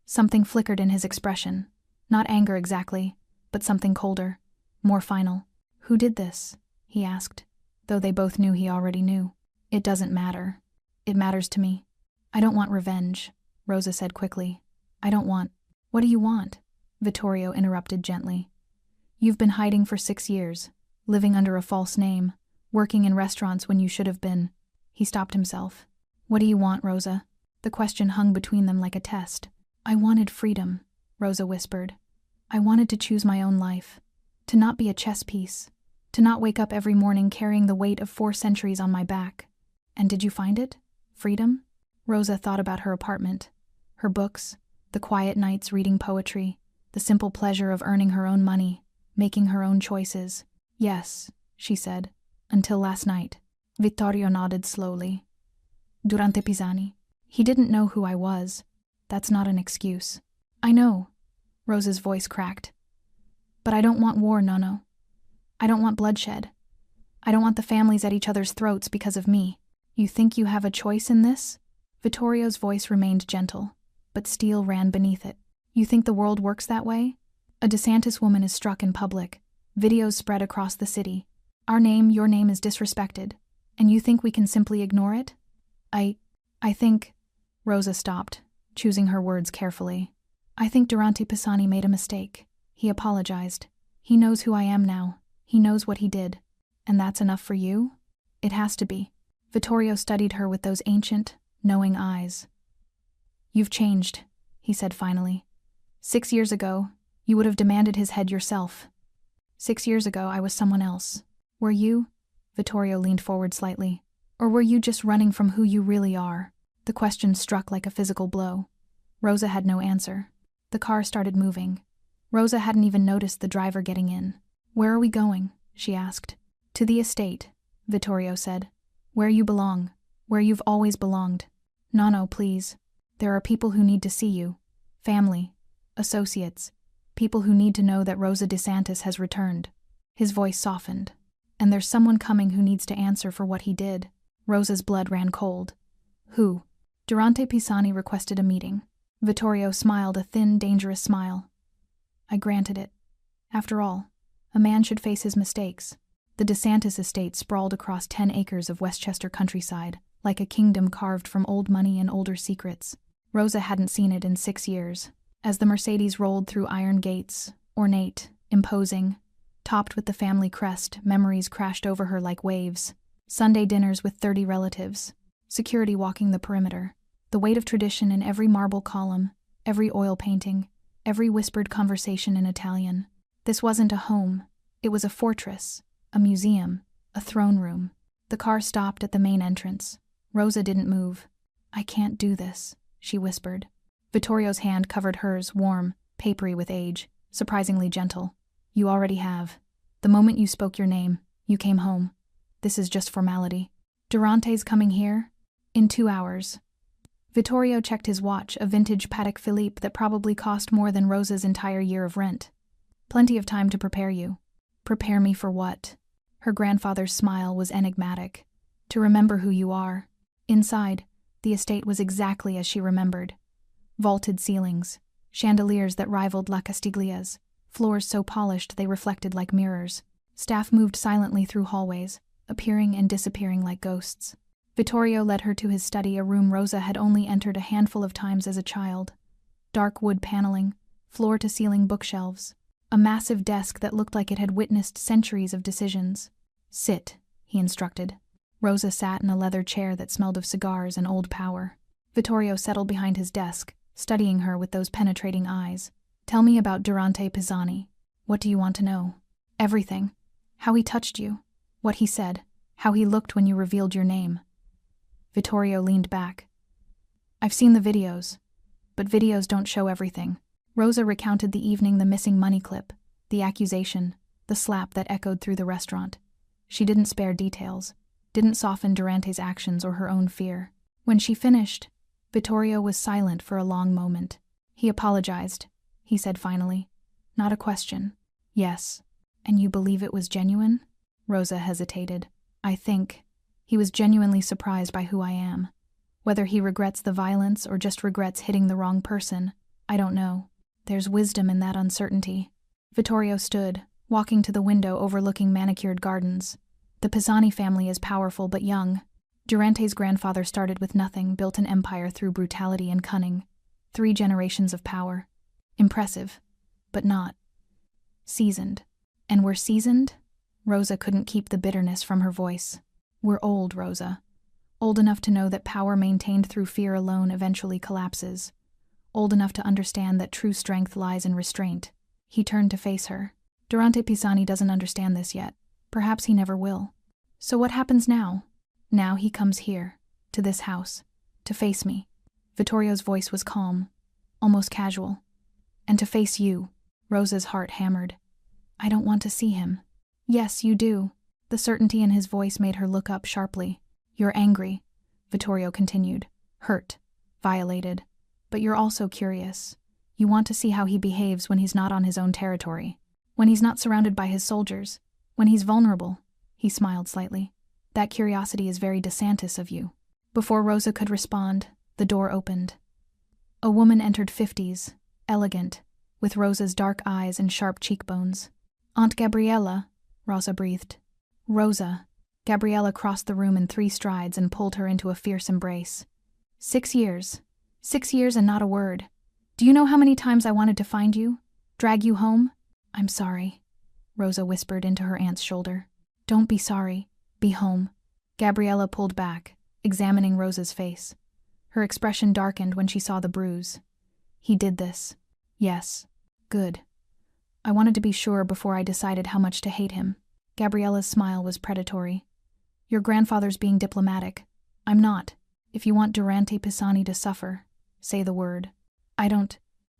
Something flickered in his expression. Not anger exactly, but something colder, more final. "Who did this?" he asked, though they both knew he already knew. "It doesn't matter. It matters to me." "I don't want revenge," Rosa said quickly. "I don't want—" "What do you want?" Vittorio interrupted gently. "You've been hiding for 6 years, living under a false name, working in restaurants when you should have been—" He stopped himself. "What do you want, Rosa?" The question hung between them like a test. "I wanted freedom," Rosa whispered. "I wanted to choose my own life, to not be a chess piece, to not wake up every morning carrying the weight of 4 centuries on my back." "And did you find it? Freedom?" Rosa thought about her apartment, her books, the quiet nights reading poetry, the simple pleasure of earning her own money, making her own choices. "Yes," she said, "until last night." Vittorio nodded slowly. "Durante Pisani. He didn't know who I was. That's not an excuse." I know, Rosa's voice cracked. But I don't want war, Nono. I don't want bloodshed. I don't want the families at each other's throats because of me. You think you have a choice in this? Vittorio's voice remained gentle, but steel ran beneath it. You think the world works that way? A DeSantis woman is struck in public. Videos spread across the city. Our name, your name is disrespected. And you think we can simply ignore it? I think... Rosa stopped, choosing her words carefully. I think Durante Pisani made a mistake. He apologized. He knows who I am now. He knows what he did. And that's enough for you? It has to be. Vittorio studied her with those ancient, knowing eyes. You've changed, he said finally. 6 years ago, you would have demanded his head yourself. 6 years ago, I was someone else. Were you? Vittorio leaned forward slightly. Or were you just running from who you really are? The question struck like a physical blow. Rosa had no answer. The car started moving. Rosa hadn't even noticed the driver getting in. Where are we going? She asked. To the estate, Vittorio said. Where you belong. Where you've always belonged. Nono, please. There are people who need to see you. Family. Associates. People who need to know that Rosa DeSantis has returned. His voice softened. And there's someone coming who needs to answer for what he did. Rosa's blood ran cold. Who? Durante Pisani requested a meeting. Vittorio smiled a thin, dangerous smile. I granted it. After all, a man should face his mistakes. The DeSantis estate sprawled across 10 acres of Westchester countryside, like a kingdom carved from old money and older secrets. Rosa hadn't seen it in 6 years. As the Mercedes rolled through iron gates, ornate, imposing, topped with the family crest, memories crashed over her like waves. Sunday dinners with 30 relatives. Security walking the perimeter. The weight of tradition in every marble column, every oil painting, every whispered conversation in Italian. This wasn't a home. It was a fortress, a museum, a throne room. The car stopped at the main entrance. Rosa didn't move. I can't do this, she whispered. Vittorio's hand covered hers, warm, papery with age, surprisingly gentle. You already have. The moment you spoke your name, you came home. This is just formality. Durante's coming here? In 2 hours. Vittorio checked his watch, a vintage Patek Philippe that probably cost more than Rosa's entire year of rent. Plenty of time to prepare you. Prepare me for what? Her grandfather's smile was enigmatic. To remember who you are. Inside, the estate was exactly as she remembered. Vaulted ceilings, chandeliers that rivaled La Castiglia's, floors so polished they reflected like mirrors. Staff moved silently through hallways, appearing and disappearing like ghosts. Vittorio led her to his study, a room Rosa had only entered a handful of times as a child. Dark wood paneling, floor-to-ceiling bookshelves, a massive desk that looked like it had witnessed centuries of decisions. Sit, he instructed. Rosa sat in a leather chair that smelled of cigars and old power. Vittorio settled behind his desk, studying her with those penetrating eyes. Tell me about Durante Pisani. What do you want to know? Everything. How he touched you. What he said. How he looked when you revealed your name. Vittorio leaned back. I've seen the videos, but videos don't show everything. Rosa recounted the evening, the missing money clip, the accusation, the slap that echoed through the restaurant. She didn't spare details, didn't soften Durante's actions or her own fear. When she finished, Vittorio was silent for a long moment. He apologized, he said finally. Not a question. Yes. And you believe it was genuine? Rosa hesitated. I think. He was genuinely surprised by who I am. Whether he regrets the violence or just regrets hitting the wrong person, I don't know. There's wisdom in that uncertainty. Vittorio stood, walking to the window overlooking manicured gardens. The Pisani family is powerful but young. Durante's grandfather started with nothing, built an empire through brutality and cunning. 3 generations of power. Impressive, but not seasoned. And we're seasoned? Rosa couldn't keep the bitterness from her voice. We're old, Rosa. Old enough to know that power maintained through fear alone eventually collapses. Old enough to understand that true strength lies in restraint. He turned to face her. Durante Pisani doesn't understand this yet. Perhaps he never will. So what happens now? Now he comes here, to this house, to face me. Vittorio's voice was calm, almost casual. And to face you. Rosa's heart hammered. I don't want to see him. Yes, you do. The certainty in his voice made her look up sharply. You're angry, Vittorio continued. Hurt. Violated. But you're also curious. You want to see how he behaves when he's not on his own territory. When he's not surrounded by his soldiers. When he's vulnerable." He smiled slightly. "That curiosity is very DeSantis of you." Before Rosa could respond, the door opened. A woman entered 50s, elegant, with Rosa's dark eyes and sharp cheekbones. "Aunt Gabriella," Rosa breathed. "Rosa." Gabriella crossed the room in 3 strides and pulled her into a fierce embrace. 6 years. 6 years and not a word. Do you know how many times I wanted to find you? Drag you home? "I'm sorry," Rosa whispered into her aunt's shoulder. "Don't be sorry. Be home." Gabriella pulled back, examining Rosa's face. Her expression darkened when she saw the bruise. "He did this." "Yes." "Good. I wanted to be sure before I decided how much to hate him." Gabriella's smile was predatory. "Your grandfather's being diplomatic. I'm not. If you want Durante Pisani to suffer, say the word." "I don't."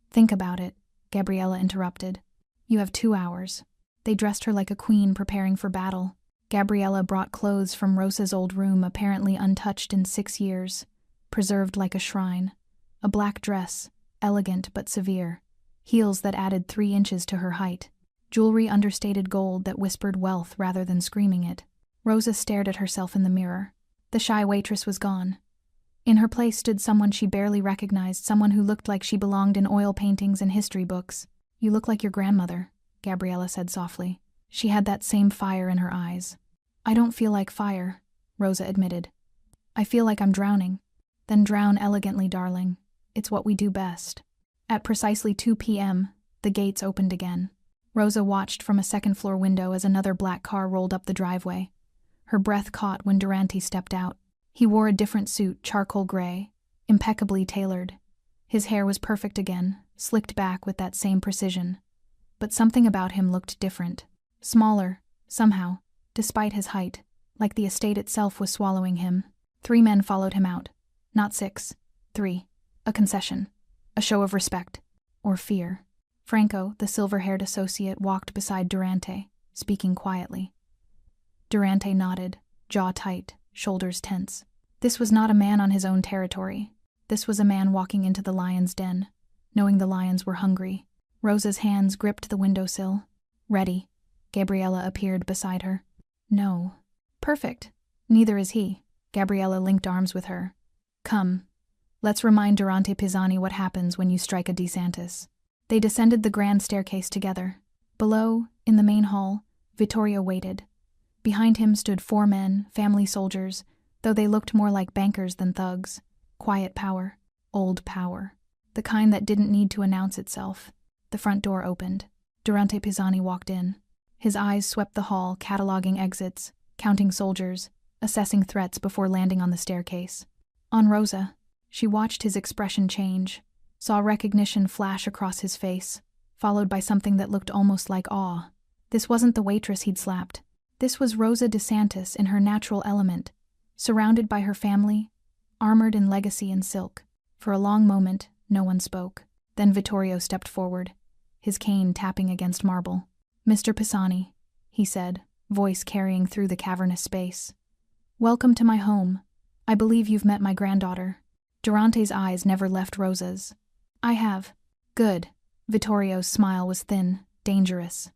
"Think about it," Gabriella interrupted. "You have 2 hours." They dressed her like a queen preparing for battle. Gabriella brought clothes from Rosa's old room, apparently untouched in 6 years, preserved like a shrine. A black dress, elegant but severe. Heels that added 3 inches to her height. Jewelry understated gold that whispered wealth rather than screaming it. Rosa stared at herself in the mirror. The shy waitress was gone. In her place stood someone she barely recognized, someone who looked like she belonged in oil paintings and history books. "You look like your grandmother," Gabriella said softly. She had that same fire in her eyes. "I don't feel like fire," Rosa admitted. "I feel like I'm drowning." "Then drown elegantly, darling. It's what we do best." At precisely 2 p.m., the gates opened again. Rosa watched from a second-floor window as another black car rolled up the driveway. Her breath caught when Durante stepped out. He wore a different suit, charcoal gray, impeccably tailored. His hair was perfect again, slicked back with that same precision. But something about him looked different. Smaller, somehow, despite his height, like the estate itself was swallowing him. 3 men followed him out. Not 6. 3. A concession. A show of respect. Or fear. Franco, the silver-haired associate, walked beside Durante, speaking quietly. Durante nodded, jaw tight, shoulders tense. This was not a man on his own territory. This was a man walking into the lion's den, knowing the lions were hungry. Rosa's hands gripped the windowsill. "Ready." Gabriella appeared beside her. "No." "Perfect. Neither is he." Gabriella linked arms with her. "Come. Let's remind Durante Pisani what happens when you strike a DeSantis." They descended the grand staircase together. Below, in the main hall, Vittorio waited. Behind him stood 4 men, family soldiers, though they looked more like bankers than thugs. Quiet power. Old power. The kind that didn't need to announce itself. The front door opened. Durante Pisani walked in. His eyes swept the hall, cataloging exits, counting soldiers, assessing threats before landing on the staircase. On Rosa, she watched his expression change, saw recognition flash across his face, followed by something that looked almost like awe. This wasn't the waitress he'd slapped. This was Rosa DeSantis in her natural element, surrounded by her family, armored in legacy and silk. For a long moment, no one spoke. Then Vittorio stepped forward, his cane tapping against marble. "Mr. Pisani," he said, voice carrying through the cavernous space. "Welcome to my home. I believe you've met my granddaughter." Durante's eyes never left Rosa's. "I have." "Good." Vittorio's smile was thin, dangerous.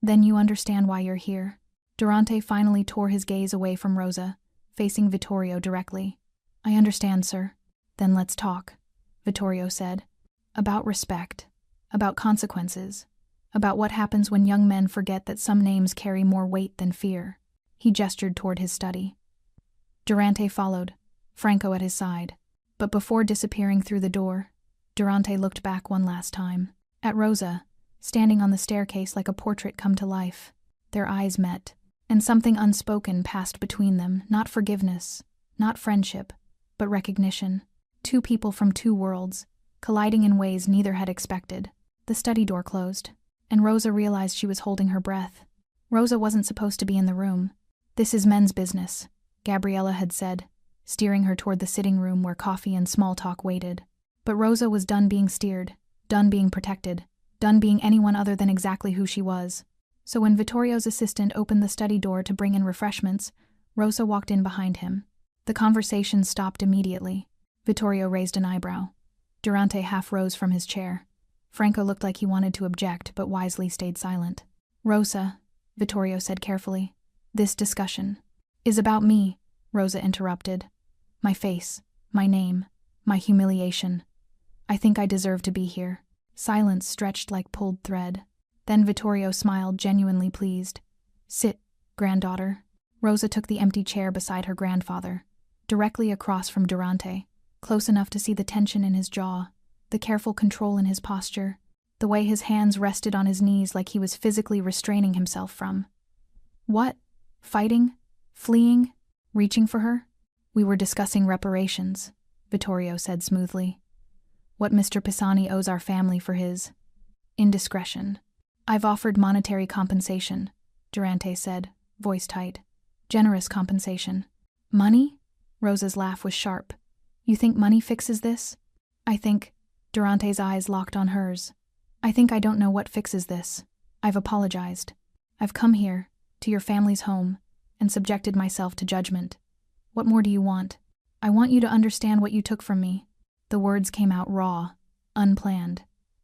"Then you understand why you're here." Durante finally tore his gaze away from Rosa, facing Vittorio directly. "I understand, sir." "Then let's talk," Vittorio said. "About respect. About consequences. About what happens when young men forget that some names carry more weight than fear." He gestured toward his study. Durante followed, Franco at his side. But before disappearing through the door, Durante looked back one last time. At Rosa, standing on the staircase like a portrait come to life. Their eyes met, and something unspoken passed between them, not forgiveness, not friendship, but recognition. 2 people from 2 worlds, colliding in ways neither had expected. The study door closed, and Rosa realized she was holding her breath. Rosa wasn't supposed to be in the room. "This is men's business," Gabriella had said, steering her toward the sitting room where coffee and small talk waited. But Rosa was done being steered, done being protected, done being anyone other than exactly who she was. So when Vittorio's assistant opened the study door to bring in refreshments, Rosa walked in behind him. The conversation stopped immediately. Vittorio raised an eyebrow. Durante half rose from his chair. Franco looked like he wanted to object, but wisely stayed silent. Rosa, Vittorio said carefully, this discussion is about me, Rosa interrupted. My face, my name, my humiliation. I think I deserve to be here. Silence stretched like pulled thread. Then Vittorio smiled, genuinely pleased. Sit, granddaughter. Rosa took the empty chair beside her grandfather, directly across from Durante, close enough to see the tension in his jaw, the careful control in his posture, the way his hands rested on his knees like he was physically restraining himself from. What? Fighting? Fleeing? Reaching for her? We were discussing reparations, Vittorio said smoothly. What Mr. Pisani owes our family for his indiscretion. I've offered monetary compensation, Durante said, voice tight. Generous compensation. Money? Rosa's laugh was sharp. You think money fixes this? I think, Durante's eyes locked on hers. I think I don't know what fixes this. I've apologized. I've come here, to your family's home, and subjected myself to judgment. What more do you want? I want you to understand what you took from me. The words came out raw, unplanned.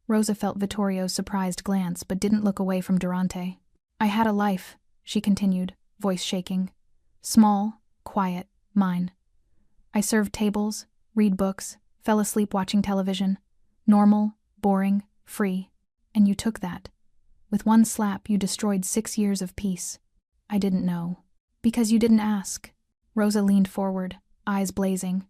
Rosa felt Vittorio's surprised glance but didn't look away from Durante. I had a life, she continued, voice shaking. Small, quiet, mine. I served tables, read books, fell asleep watching television. Normal, boring, free. And you took that. With one slap, you destroyed 6 years of peace. I didn't know. Because you didn't ask. Rosa leaned forward, eyes blazing.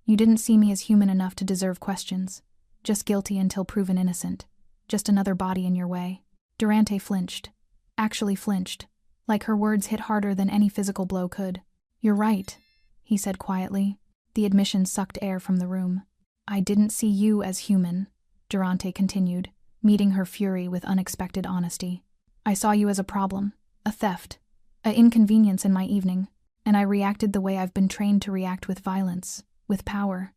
You didn't see me as human enough to deserve questions. Just guilty until proven innocent. Just another body in your way. Durante flinched. Actually flinched. Like her words hit harder than any physical blow could. You're right, he said quietly. The admission sucked air from the room. I didn't see you as human, Durante continued, meeting her fury with unexpected honesty. I saw you as a problem, a theft, an inconvenience in my evening, and I reacted the way I've been trained to react, with violence, with power,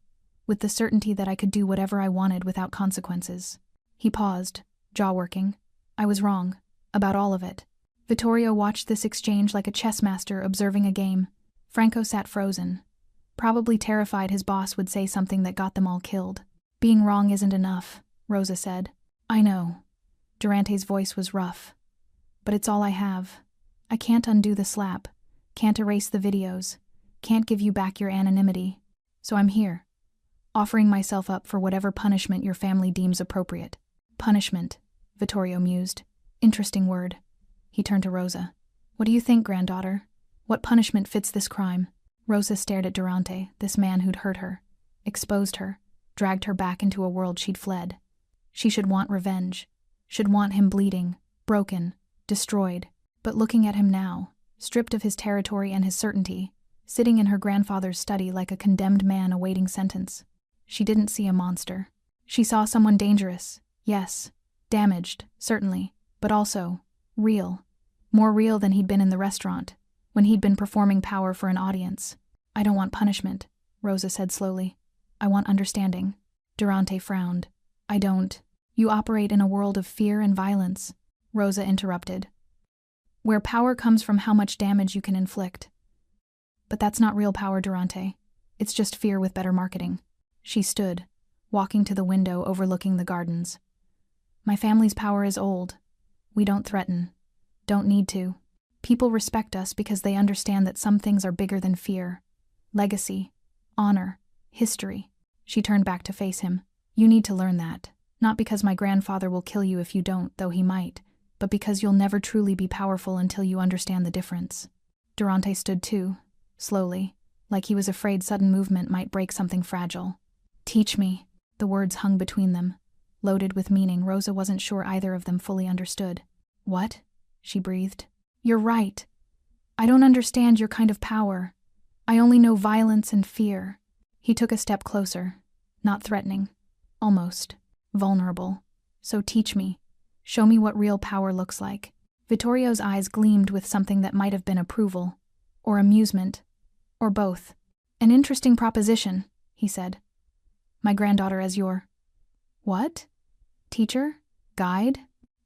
with the certainty that I could do whatever I wanted without consequences. He paused, jaw working. I was wrong, about all of it. Vittorio watched this exchange like a chess master observing a game. Franco sat frozen, probably terrified his boss would say something that got them all killed. Being wrong isn't enough, Rosa said. I know. Durante's voice was rough. But it's all I have. I can't undo the slap, can't erase the videos, can't give you back your anonymity. So I'm here, offering myself up for whatever punishment your family deems appropriate. Punishment, Vittorio mused. Interesting word. He turned to Rosa. What do you think, granddaughter? What punishment fits this crime? Rosa stared at Durante, this man who'd hurt her, exposed her, dragged her back into a world she'd fled. She should want revenge, should want him bleeding, broken, destroyed. But looking at him now, stripped of his territory and his certainty, sitting in her grandfather's study like a condemned man awaiting sentence, she didn't see a monster. She saw someone dangerous, yes, damaged, certainly, but also real. More real than he'd been in the restaurant, when he'd been performing power for an audience. I don't want punishment, Rosa said slowly. I want understanding. Durante frowned. I don't. You operate in a world of fear and violence, Rosa interrupted, where power comes from how much damage you can inflict. But that's not real power, Durante. It's just fear with better marketing. She stood, walking to the window overlooking the gardens. My family's power is old. We don't threaten. Don't need to. People respect us because they understand that some things are bigger than fear. Legacy, honor, history. She turned back to face him. You need to learn that. Not because my grandfather will kill you if you don't, though he might, but because you'll never truly be powerful until you understand the difference. Durante stood too, slowly, like he was afraid sudden movement might break something fragile. Teach me. The words hung between them, loaded with meaning Rosa wasn't sure either of them fully understood. What? She breathed. You're right. I don't understand your kind of power. I only know violence and fear. He took a step closer, not threatening, almost vulnerable. So teach me. Show me what real power looks like. Vittorio's eyes gleamed with something that might have been approval, or amusement, or both. An interesting proposition, he said. My granddaughter as your... What? Teacher? Guide?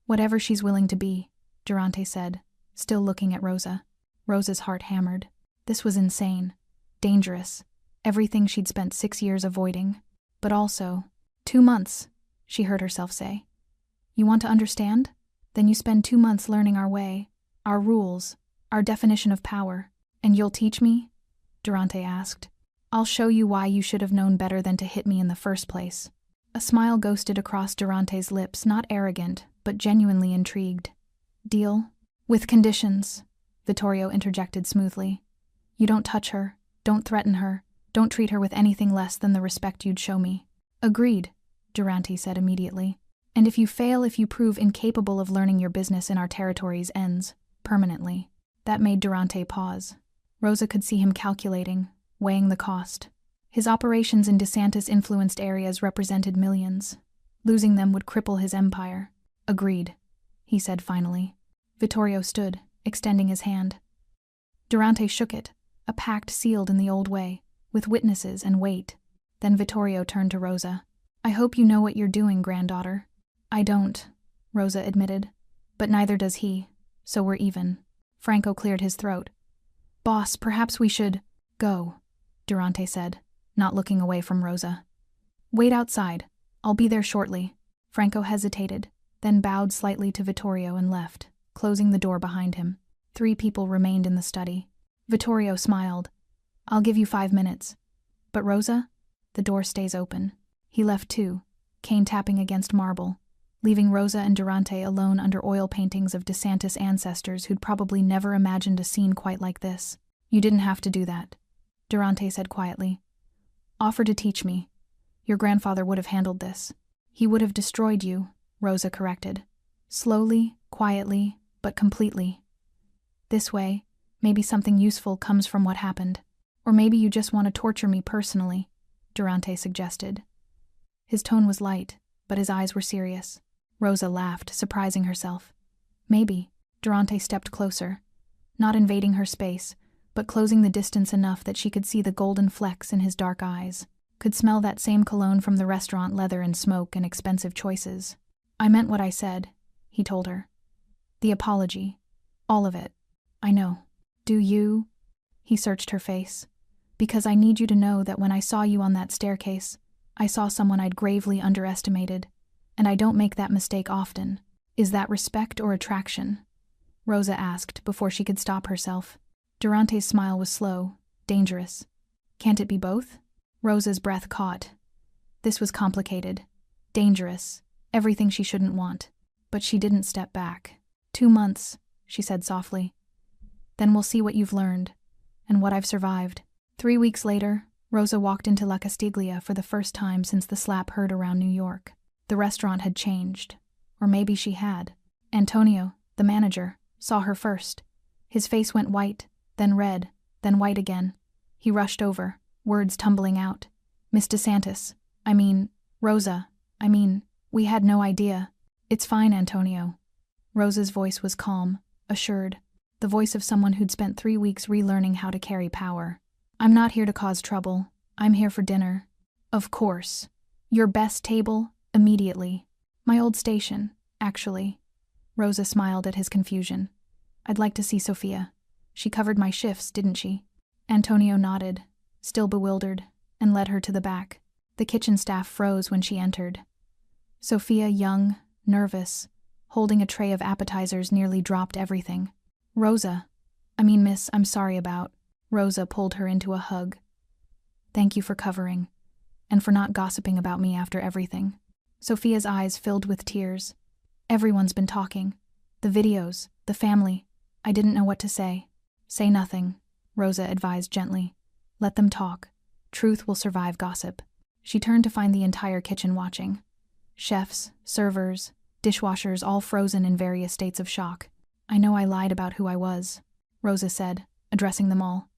Whatever she's willing to be, Durante said, still looking at Rosa. Rosa's heart hammered. This was insane. Dangerous. Everything she'd spent 6 years avoiding. But also, 2 months, she heard herself say. You want to understand? Then you spend 2 months learning our way, our rules, our definition of power. And you'll teach me? Durante asked. I'll show you why you should have known better than to hit me in the first place. A smile ghosted across Durante's lips, not arrogant, but genuinely intrigued. Deal? With conditions, Vittorio interjected smoothly. You don't touch her, don't threaten her, don't treat her with anything less than the respect you'd show me. Agreed, Durante said immediately. And if you prove incapable of learning your business in our territories ends, permanently. That made Durante pause. Rosa could see him calculating, weighing the cost. His operations in DeSantis-influenced areas represented millions. Losing them would cripple his empire. Agreed, he said finally. Vittorio stood, extending his hand. Durante shook it, a pact sealed in the old way, with witnesses and weight. Then Vittorio turned to Rosa. I hope you know what you're doing, granddaughter. I don't, Rosa admitted. But neither does he, so we're even. Franco cleared his throat. Boss, perhaps we should go, Durante said, not looking away from Rosa. Wait outside. I'll be there shortly. Franco hesitated, then bowed slightly to Vittorio and left, closing the door behind him. 3 people remained in the study. Vittorio smiled. I'll give you 5 minutes. But Rosa? The door stays open. He left too, cane tapping against marble, leaving Rosa and Durante alone under oil paintings of DeSantis ancestors who'd probably never imagined a scene quite like this. You didn't have to do that, Durante said quietly. Offer to teach me. Your grandfather would have handled this. He would have destroyed you, Rosa corrected. Slowly, quietly, but completely. This way, maybe something useful comes from what happened. Or maybe you just want to torture me personally, Durante suggested. His tone was light, but his eyes were serious. Rosa laughed, surprising herself. Maybe. Durante stepped closer, not invading her space, but closing the distance enough that she could see the golden flecks in his dark eyes, could smell that same cologne from the restaurant, leather and smoke and expensive choices. I meant what I said, he told her. The apology. All of it. I know. Do you? He searched her face. Because I need you to know that when I saw you on that staircase, I saw someone I'd gravely underestimated, and I don't make that mistake often. Is that respect or attraction? Rosa asked before she could stop herself. Durante's smile was slow, dangerous. Can't it be both? Rosa's breath caught. This was complicated, dangerous, everything she shouldn't want. But she didn't step back. 2 months, she said softly. Then we'll see what you've learned, and what I've survived. 3 weeks later, Rosa walked into La Castiglia for the first time since the slap heard around New York. The restaurant had changed. Or maybe she had. Antonio, the manager, saw her first. His face went white, then red, then white again. He rushed over, words tumbling out. Miss DeSantis, Rosa, we had no idea. It's fine, Antonio. Rosa's voice was calm, assured, the voice of someone who'd spent 3 weeks relearning how to carry power. I'm not here to cause trouble. I'm here for dinner. Of course. Your best table, immediately. My old station, actually. Rosa smiled at his confusion. I'd like to see Sophia. She covered my shifts, didn't she? Antonio nodded, still bewildered, and led her to the back. The kitchen staff froze when she entered. Sophia, young, nervous, holding a tray of appetizers, nearly dropped everything. Miss, I'm sorry about. Rosa pulled her into a hug. Thank you for covering, and for not gossiping about me after everything. Sophia's eyes filled with tears. Everyone's been talking. The videos, the family. I didn't know what to say. Say nothing, Rosa advised gently. Let them talk. Truth will survive gossip. She turned to find the entire kitchen watching. Chefs, servers, dishwashers, all frozen in various states of shock. I know I lied about who I was, Rosa said, addressing them all.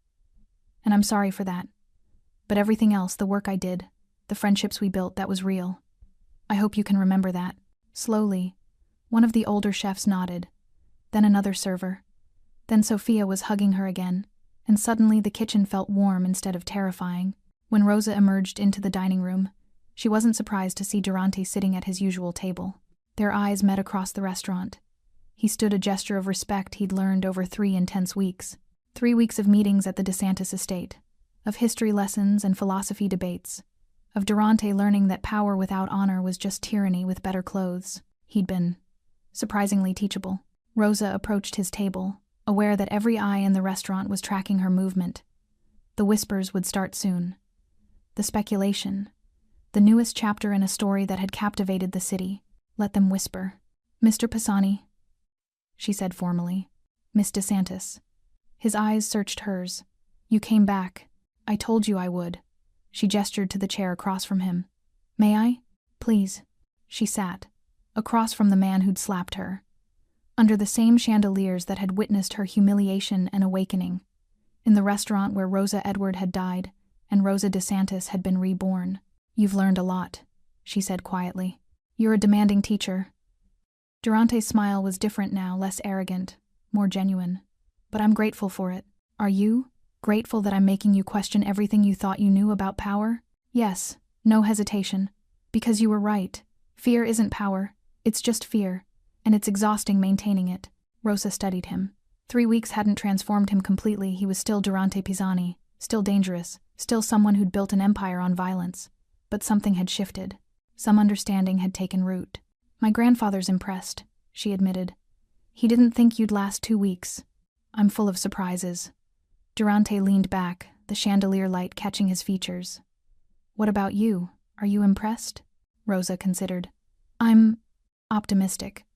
And I'm sorry for that. But everything else, the work I did, the friendships we built, that was real. I hope you can remember that. Slowly, one of the older chefs nodded, then another server. Then Sophia was hugging her again, and suddenly the kitchen felt warm instead of terrifying. When Rosa emerged into the dining room, she wasn't surprised to see Durante sitting at his usual table. Their eyes met across the restaurant. He stood, a gesture of respect he'd learned over 3 intense weeks. 3 weeks of meetings at the DeSantis estate, of history lessons and philosophy debates, of Durante learning that power without honor was just tyranny with better clothes. He'd been surprisingly teachable. Rosa approached his table, aware that every eye in the restaurant was tracking her movement. The whispers would start soon. The speculation. The newest chapter in a story that had captivated the city. Let them whisper. "Mr. Pisani," she said formally. "Miss DeSantis." His eyes searched hers. "You came back. I told you I would." She gestured to the chair across from him. "May I?" "Please." She sat, across from the man who'd slapped her, under the same chandeliers that had witnessed her humiliation and awakening, in the restaurant where Rosa Edward had died and Rosa DeSantis had been reborn. "You've learned a lot," she said quietly. "You're a demanding teacher." Durante's smile was different now, less arrogant, more genuine. "But I'm grateful for it. Are you? Grateful that I'm making you question everything you thought you knew about power?" "Yes," no hesitation. "Because you were right. Fear isn't power. It's just fear. And it's exhausting maintaining it." Rosa studied him. 3 weeks hadn't transformed him completely. He was still Durante Pisani, still dangerous, still someone who'd built an empire on violence. But something had shifted. Some understanding had taken root. "My grandfather's impressed," she admitted. "He didn't think you'd last 2 weeks. I'm full of surprises." Durante leaned back, the chandelier light catching his features. "What about you? Are you impressed?" Rosa considered. "I'm optimistic."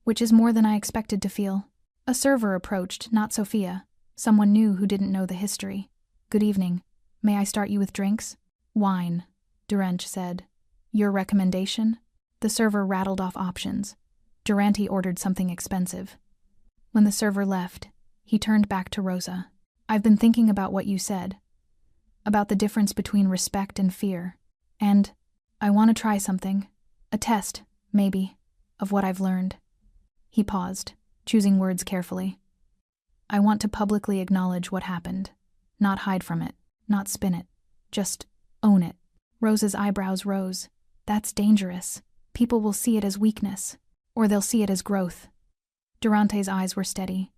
"Which is more than I expected to feel." A server approached, not Sophia, someone new who didn't know the history. "Good evening. May I start you with drinks?" "Wine," Durante said. "Your recommendation?" The server rattled off options. Durante ordered something expensive. When the server left, he turned back to Rosa. "I've been thinking about what you said. About the difference between respect and fear. And I want to try something. A test, maybe, of what I've learned." He paused, choosing words carefully. "I want to publicly acknowledge what happened. Not hide from it, not spin it. Just own it." Rosa's eyebrows rose. "That's dangerous. People will see it as weakness. Or they'll see it as growth." Durante's eyes were steady.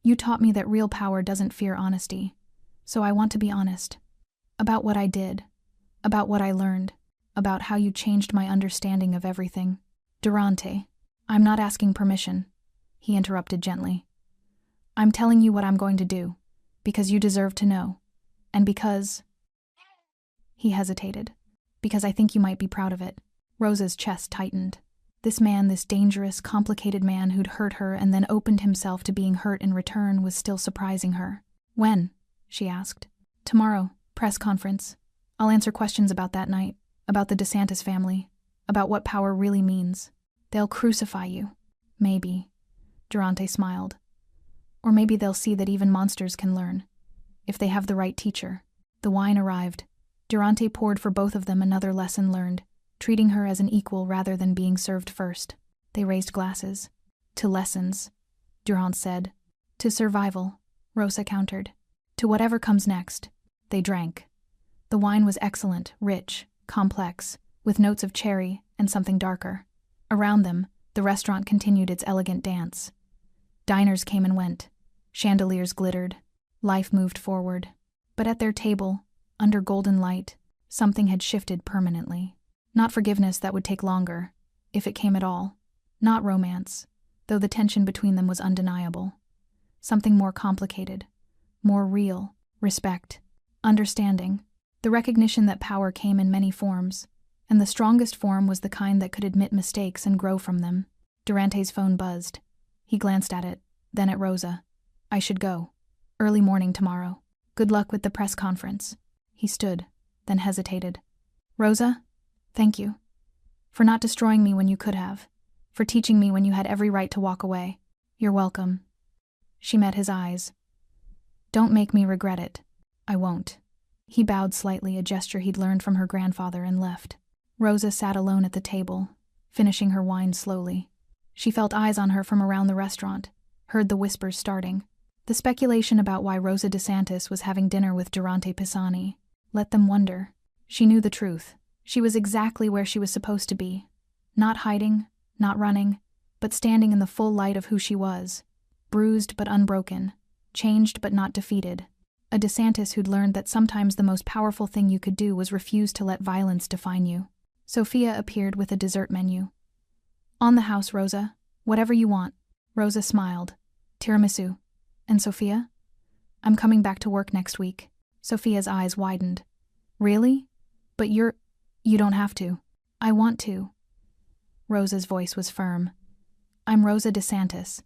"You taught me that real power doesn't fear honesty. So I want to be honest. About what I did. About what I learned. About how you changed my understanding of everything." "Durante, I'm not asking permission," he interrupted gently. "I'm telling you what I'm going to do. Because you deserve to know. And because—" He hesitated. "Because I think you might be proud of it." Rosa's chest tightened. This man, this dangerous, complicated man who'd hurt her and then opened himself to being hurt in return, was still surprising her. "When?" she asked. "Tomorrow. Press conference. I'll answer questions about that night. About the DeSantis family. About what power really means. They'll crucify you. Maybe." Durante smiled. "Or maybe they'll see that even monsters can learn. If they have the right teacher." The wine arrived. Durante poured for both of them another lesson learned, treating her as an equal rather than being served first. They raised glasses. "To lessons," Durant said. "To survival," Rosa countered. "To whatever comes next." They drank. The wine was excellent, rich, complex, with notes of cherry and something darker. Around them, the restaurant continued its elegant dance. Diners came and went. Chandeliers glittered. Life moved forward. But at their table, under golden light, something had shifted permanently. Not forgiveness that would take longer, if it came at all. Not romance, though the tension between them was undeniable. Something more complicated, more real, respect, understanding, the recognition that power came in many forms, and the strongest form was the kind that could admit mistakes and grow from them. Durante's phone buzzed. He glanced at it, then at Rosa. "I should go. Early morning tomorrow. Good luck with the press conference." He stood, then hesitated. "Rosa? Thank you. For not destroying me when you could have. For teaching me when you had every right to walk away. You're welcome." She met his eyes. "Don't make me regret it." "I won't." He bowed slightly, a gesture he'd learned from her grandfather, and left. Rosa sat alone at the table, finishing her wine slowly. She felt eyes on her from around the restaurant, heard the whispers starting. The speculation about why Rosa DeSantis was having dinner with Durante Pisani. Let them wonder. She knew the truth. She was exactly where she was supposed to be. Not hiding, not running, but standing in the full light of who she was. Bruised but unbroken. Changed but not defeated. A DeSantis who'd learned that sometimes the most powerful thing you could do was refuse to let violence define you. Sophia appeared with a dessert menu. On the house, Rosa. Whatever you want. Rosa smiled. Tiramisu. And Sophia? I'm coming back to work next week. Sophia's eyes widened. Really? But you don't have to. I want to. Rosa's voice was firm. I'm Rosa DeSantis.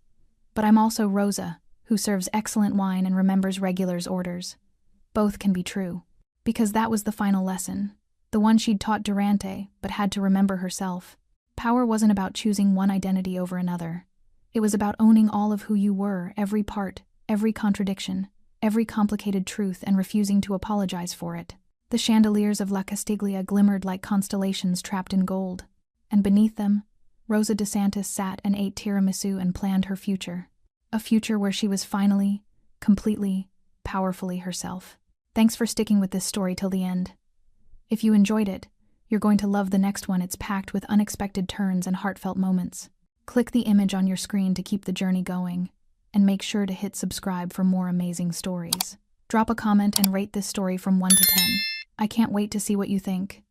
But I'm also Rosa, who serves excellent wine and remembers regulars' orders. Both can be true. Because that was the final lesson. The one she'd taught Durante, but had to remember herself. Power wasn't about choosing one identity over another. It was about owning all of who you were, every part, every contradiction, every complicated truth, and refusing to apologize for it. The chandeliers of La Castiglia glimmered like constellations trapped in gold. And beneath them, Rosa DeSantis sat and ate tiramisu and planned her future. A future where she was finally, completely, powerfully herself. Thanks for sticking with this story till the end. If you enjoyed it, you're going to love the next one. It's packed with unexpected turns and heartfelt moments. Click the image on your screen to keep the journey going, and make sure to hit subscribe for more amazing stories. Drop a comment and rate this story from 1 to 10. I can't wait to see what you think.